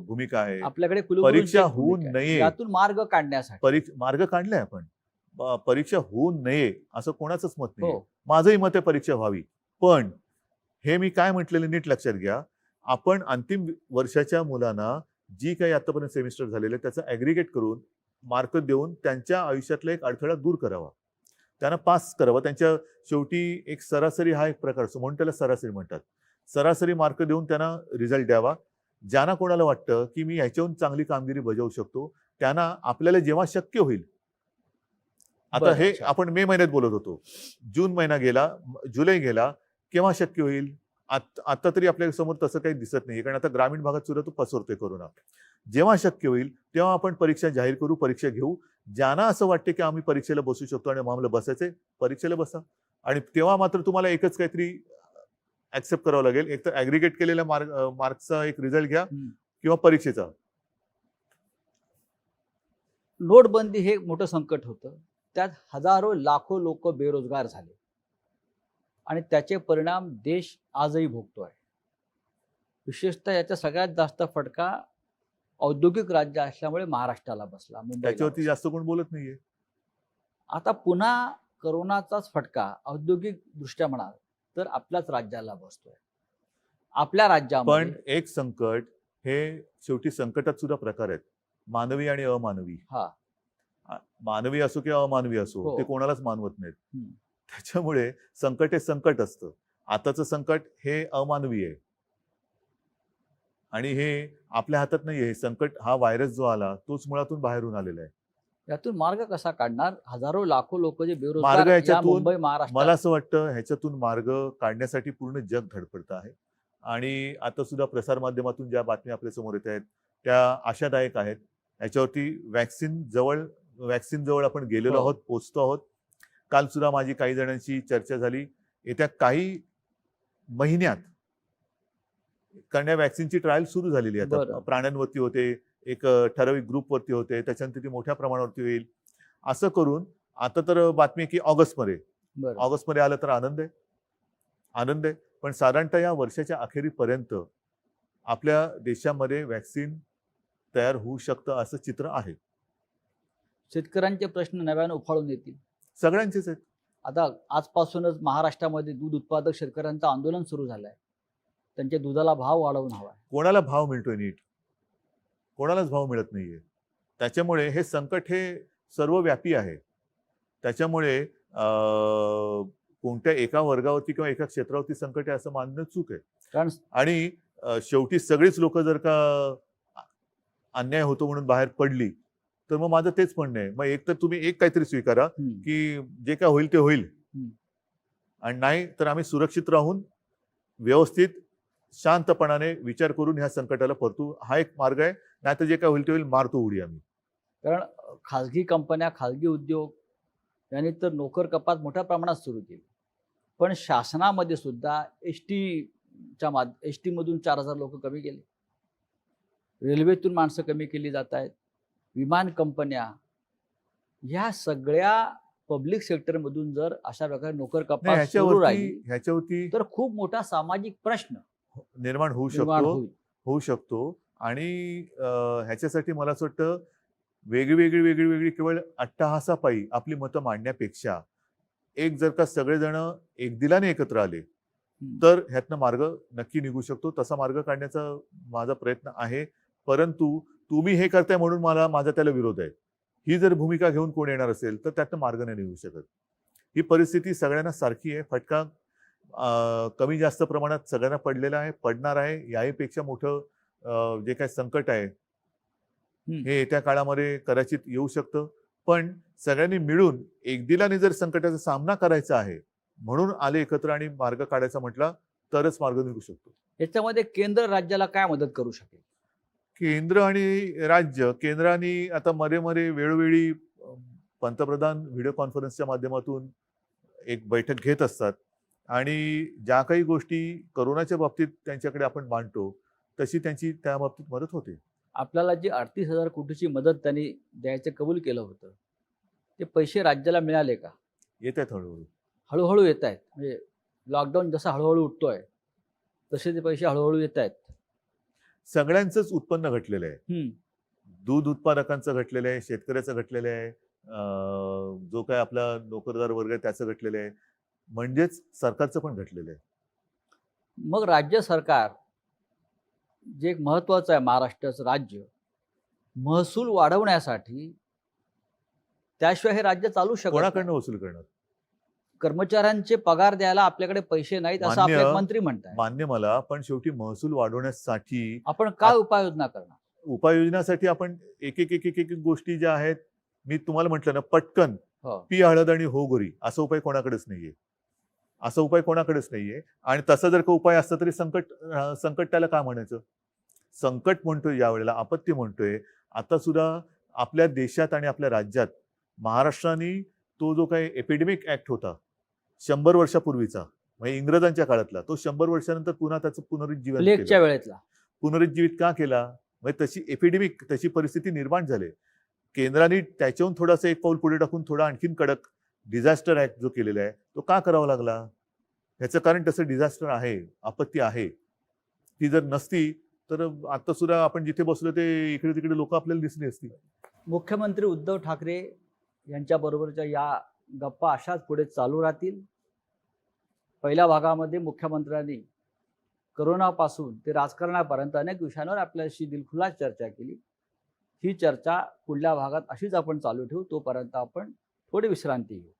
भूमिका आहे. आपल्याकडे कुलगुरूंची परीक्षा एक होऊ भूमिका आहे. नये, यातून मार्ग काढण्यासाठी. मार्ग काढलाय आपण. परीक्षा होऊ नये असं कोणाचंच मत नाही. हो. माझंही मत आहे परीक्षा व्हावी. पण हे मी काय म्हटलेलं नीट लक्षात घ्या. आपण अंतिम वर्षाच्या मुलांना जी काही आतापर्यंत सेमिस्टर झालेले त्याचं ॲग्रिगेट करून मार्क देऊन त्यांच्या आयुष्यातला एक अडथळा दूर करावा, त्यांना पास करावं. त्यांच्या शेवटी एक सरासरी हा एक प्रकार असतो, म्हणून त्याला सरासरी म्हणतात. सरासरी मार्क देऊन त्यांना रिझल्ट द्यावा. ज्यांना कोणाला वाटतं की मी ह्याच्याहून चांगली कामगिरी बजावू शकतो, त्यांना आपल्याला जेव्हा शक्य होईल, आता हे आपण मे महिन्यात बोलत होतो, जून महिना गेला, जुलै गेला, केव्हा शक्य होईल. आता तरी आपल्या समोर तसं काही दिसत नाही, कारण आता ग्रामीण भागात सुद्धा तो पसरतोय कोरोना. जेव्हा शक्य होईल तेव्हा आपण परीक्षा जाहीर करू, परीक्षा घेऊ. ज्यांना असं वाटते की आम्ही परीक्षेला बसू शकतो आणि आम्हाला बसायचंय, परीक्षेला बसा. आणि तेव्हा मात्र तुम्हाला एकच काहीतरी ऍक्सेप्ट करावं लागेल, एक तर ऍग्रिगेट केलेल्या मार्क्सचा एक रिझल्ट घ्या किंवा परीक्षेचा. नोटबंदी हे मोठं संकट होतं. त्यात हजारो लाखो लोक बेरोजगार झाले आणि त्याचे परिणाम देश आजही भोगतोय. विशेषतः याचा सगळ्यात जास्त फटका औद्योगिक राज्य असल्यामुळे महाराष्ट्राला बसला, मुंबईला त्याच्यावरती बसला. जास्त कोण बोलत नाहीये. आता पुन्हा करोनाचाच फटका औद्योगिक दृष्ट्या म्हणाल तर आपल्याच राज्याला बसतोय. आपल्या राज्यामध्ये पण एक संकट हे शेवटी संकटात सुद्धा प्रकार आहेत, मानवी आणि अमानवी. मानवी असो किंवा अमानवी असो, ते कोणालाच मानवत नाहीत. त्याच्यामुळे संकट हे संकट असतं. आताचं संकट हे अमानवी आहे आणि हे आपल्या हातात नाहीये. हे संकट, हा व्हायरस जो आला तोच मुळातून बाहेरून आलेला आहे. यातून मार्ग कसा काढणार. हजारो लाखो लोक जे मार्ग बेरोजगार या ह्याच्यातून मुंबई महाराष्ट्र, मला असं वाटतं ह्याच्यातून मार्ग काढण्यासाठी पूर्ण जग धडपडतं आहे. आणि आता सुद्धा प्रसारमाध्यमातून ज्या बातम्या आपल्या समोर येत आहेत त्या आशादायक आहेत. याच्यावरती वॅक्सिन जवळ आपण गेलेलो आहोत, पोहोचतो आहोत. काल सुद्धा माझी काही जणांशी चर्चा झाली. येत्या काही महिन्यात कारण या वॅक्सिनची ट्रायल सुरू झालेली आहे. आता प्राण्यांवरती होते, एक ठराविक ग्रुपवरती होते, त्याच्यानंतर ती मोठ्या प्रमाणावरती होईल. असं करून आता तर बातमी की ऑगस्टमध्ये आलं तर आनंद आहे. पण साधारणतः या वर्षाच्या अखेरीपर्यंत आपल्या देशामध्ये वॅक्सिन तयार होऊ शकतं असं चित्र आहे. शेतकऱ्यांचे प्रश्न नव्याने उफाळून येतील. सगळ्यांचेच आहेत. आता आजपासूनच महाराष्ट्रामध्ये दूध उत्पादक शेतकऱ्यांचं आंदोलन सुरू झालंय. त्यांच्या दुधाला भाव वाढवून हवाय. कोणाला भाव मिळतोय नीट? कोणालाच भाव मिळत नाहीये. त्याच्यामुळे हे संकट हे सर्वव्यापी आहे. त्याच्यामुळे कोणत्या एका वर्गावरती किंवा एका क्षेत्रावरती संकट आहे असं मानणं चूक आहे. आणि शेवटी सगळीच लोक जर का अन्याय होतो म्हणून बाहेर पडली तर मग माझं तेच म्हणणं आहे, मग एक तर तुम्ही एक काहीतरी स्वीकारा की जे काय होईल ते होईल, आणि नाही तर आम्ही सुरक्षित राहून व्यवस्थित शांतपणाने विचार करून ह्या संकटाला परतू. हा एक मार्ग आहे. नाही तर जे काय होईल ते होईल, मारतो उडी आम्ही. कारण खाजगी कंपन्या, खाजगी उद्योग यांनी तर नोकर कपात मोठ्या प्रमाणात सुरू केली. पण शासनामध्ये सुद्धा ST एस टीमधून 4,000 लोक कमी केले, रेल्वेतून माणसं कमी केली जात आहेत, विमान कंपन्या, ह्या सगळ्या पब्लिक सेक्टरमधून जर अशा प्रकारे नोकर नाही, कपात सुरू राहिली ह्याच्यावरती तर खूप मोठा सामाजिक प्रश्न निर्माण होऊ निर्माण शकतो होईल. होऊ शकतो आणि ह्याच्यासाठी मला असं वाटतं वेगळी केवळ अट्टहासापायी आपली मतं मांडण्यापेक्षा एक जर का सगळेजण एक दिलाने एकत्र आले तर ह्यातनं मार्ग नक्की निघू शकतो. तसा मार्ग काढण्याचा माझा प्रयत्न आहे. परंतु तुम्ही हे करताय म्हणून माझा त्याला विरोध आहे, ही जर भूमिका घेऊन कोण येणार असेल तर त्यातनं मार्ग नाही निघू शकत. ही परिस्थिती सगळ्यांना सारखी आहे. फटका कमी जास्त प्रमाणात सगळ्यांना पडलेला आहे, पडणार आहे. याहीपेक्षा मोठं जे काही संकट आहे हे येत्या काळामध्ये कदाचित येऊ शकतं. पण सगळ्यांनी मिळून एकदिलाने जर संकटाचा सामना करायचा आहे म्हणून आले एकत्र आणि मार्ग काढायचा म्हटला तरच मार्ग निघू शकतो. याच्यामध्ये केंद्र राज्याला काय मदत करू शकेल? केंद्र आणि राज्य, केंद्राने आता मध्ये वेळोवेळी पंतप्रधान व्हिडिओ कॉन्फरन्सच्या माध्यमातून एक बैठक घेत असतात आणि ज्या काही गोष्टी कोरोनाच्या बाबतीत त्यांच्याकडे आपण मांडतो तशी त्यांची त्या बाबतीत मदत होते. आपल्याला जी 38,000 कोटीची मदत त्यांनी द्यायचं कबूल केलं होतं, ते पैसे राज्याला मिळाले का? येत आहेत हळूहळू. हळूहळू येत आहेत. म्हणजे लॉकडाऊन जसा हळूहळू उठतोय तसे ते पैसे हळूहळू येत आहेत. सगळ्यांचंच उत्पन्न घटलेलं आहे. दूध उत्पादकांचं घटलेलं आहे, शेतकऱ्याचं घटलेलं आहे, जो काय आपला नोकरदार वर्ग आहे त्याचं घटलेलं आहे, म्हणजेच सरकारचं पण घटलेलं आहे. मग राज्य सरकार जे एक महत्वाचं आहे, महाराष्ट्राचं राज्य महसूल वाढवण्यासाठी, त्याशिवाय हे राज्य चालू शकत नाही. कोणाकडनं वसूल करणार? कर्मचाऱ्यांचे पगार द्यायला आपल्याकडे पैसे नाहीत असं आपले मंत्री म्हणतात. मान्य मला, पण शेवटी महसूल वाढवण्यासाठी आपण काय उपाययोजना करणार? उपाययोजनासाठी आपण एक गोष्टी ज्या आहेत, मी तुम्हाला म्हटलं ना, पटकन हो. पी हळद आणि हो गोरी असा उपाय कोणाकडेच नाहीये. असा उपाय कोणाकडेच नाहीये. आणि तसा जर का उपाय असता तरी संकट त्याला काय म्हणायचं? संकट म्हणतोय, यावेळेला आपत्ती म्हणतोय. आता सुद्धा आपल्या देशात आणि आपल्या राज्यात महाराष्ट्राने तो जो काही एपिडेमिक ऍक्ट होता 100 वर्षापूर्वीचा, म्हणजे इंग्रजांच्या काळातला, तो 100 वर्षानंतर पुन्हा त्याचं पुनरुज्जीवन प्लेगच्या वेळेतला पुनरुज्जीवित का केला? म्हणजे तशी एपिडेमिक, तशी परिस्थिती निर्माण झाली. केंद्राने त्याच्याहून थोडासा एक पाऊल पुढे टाकून थोडा आणखीन कडक डिझास्टर ऍक्ट जो केलेला आहे तो का करावा लागला? ह्याचं कारण तसं डिझास्टर आहे, आपत्ती आहे. ती जर नसती तर आता सुद्धा आपण जिथे बसलो ते इकडे तिकडे लोक आपल्याला दिसली असती. मुख्यमंत्री उद्धव ठाकरे यांच्या बरोबरच्या या गप्पा अशाच पुढे चालू राहतील. पहिल्या भागामध्ये मुख्यमंत्र्यांनी करोनापासून ते राजकारणापर्यंत अनेक विषयांवर आपल्याशी दिलखुलास चर्चा केली. ही चर्चा पुढल्या भागात अशीच आपण चालू ठेवू. तोपर्यंत आपण थोडी विश्रांती घेऊ.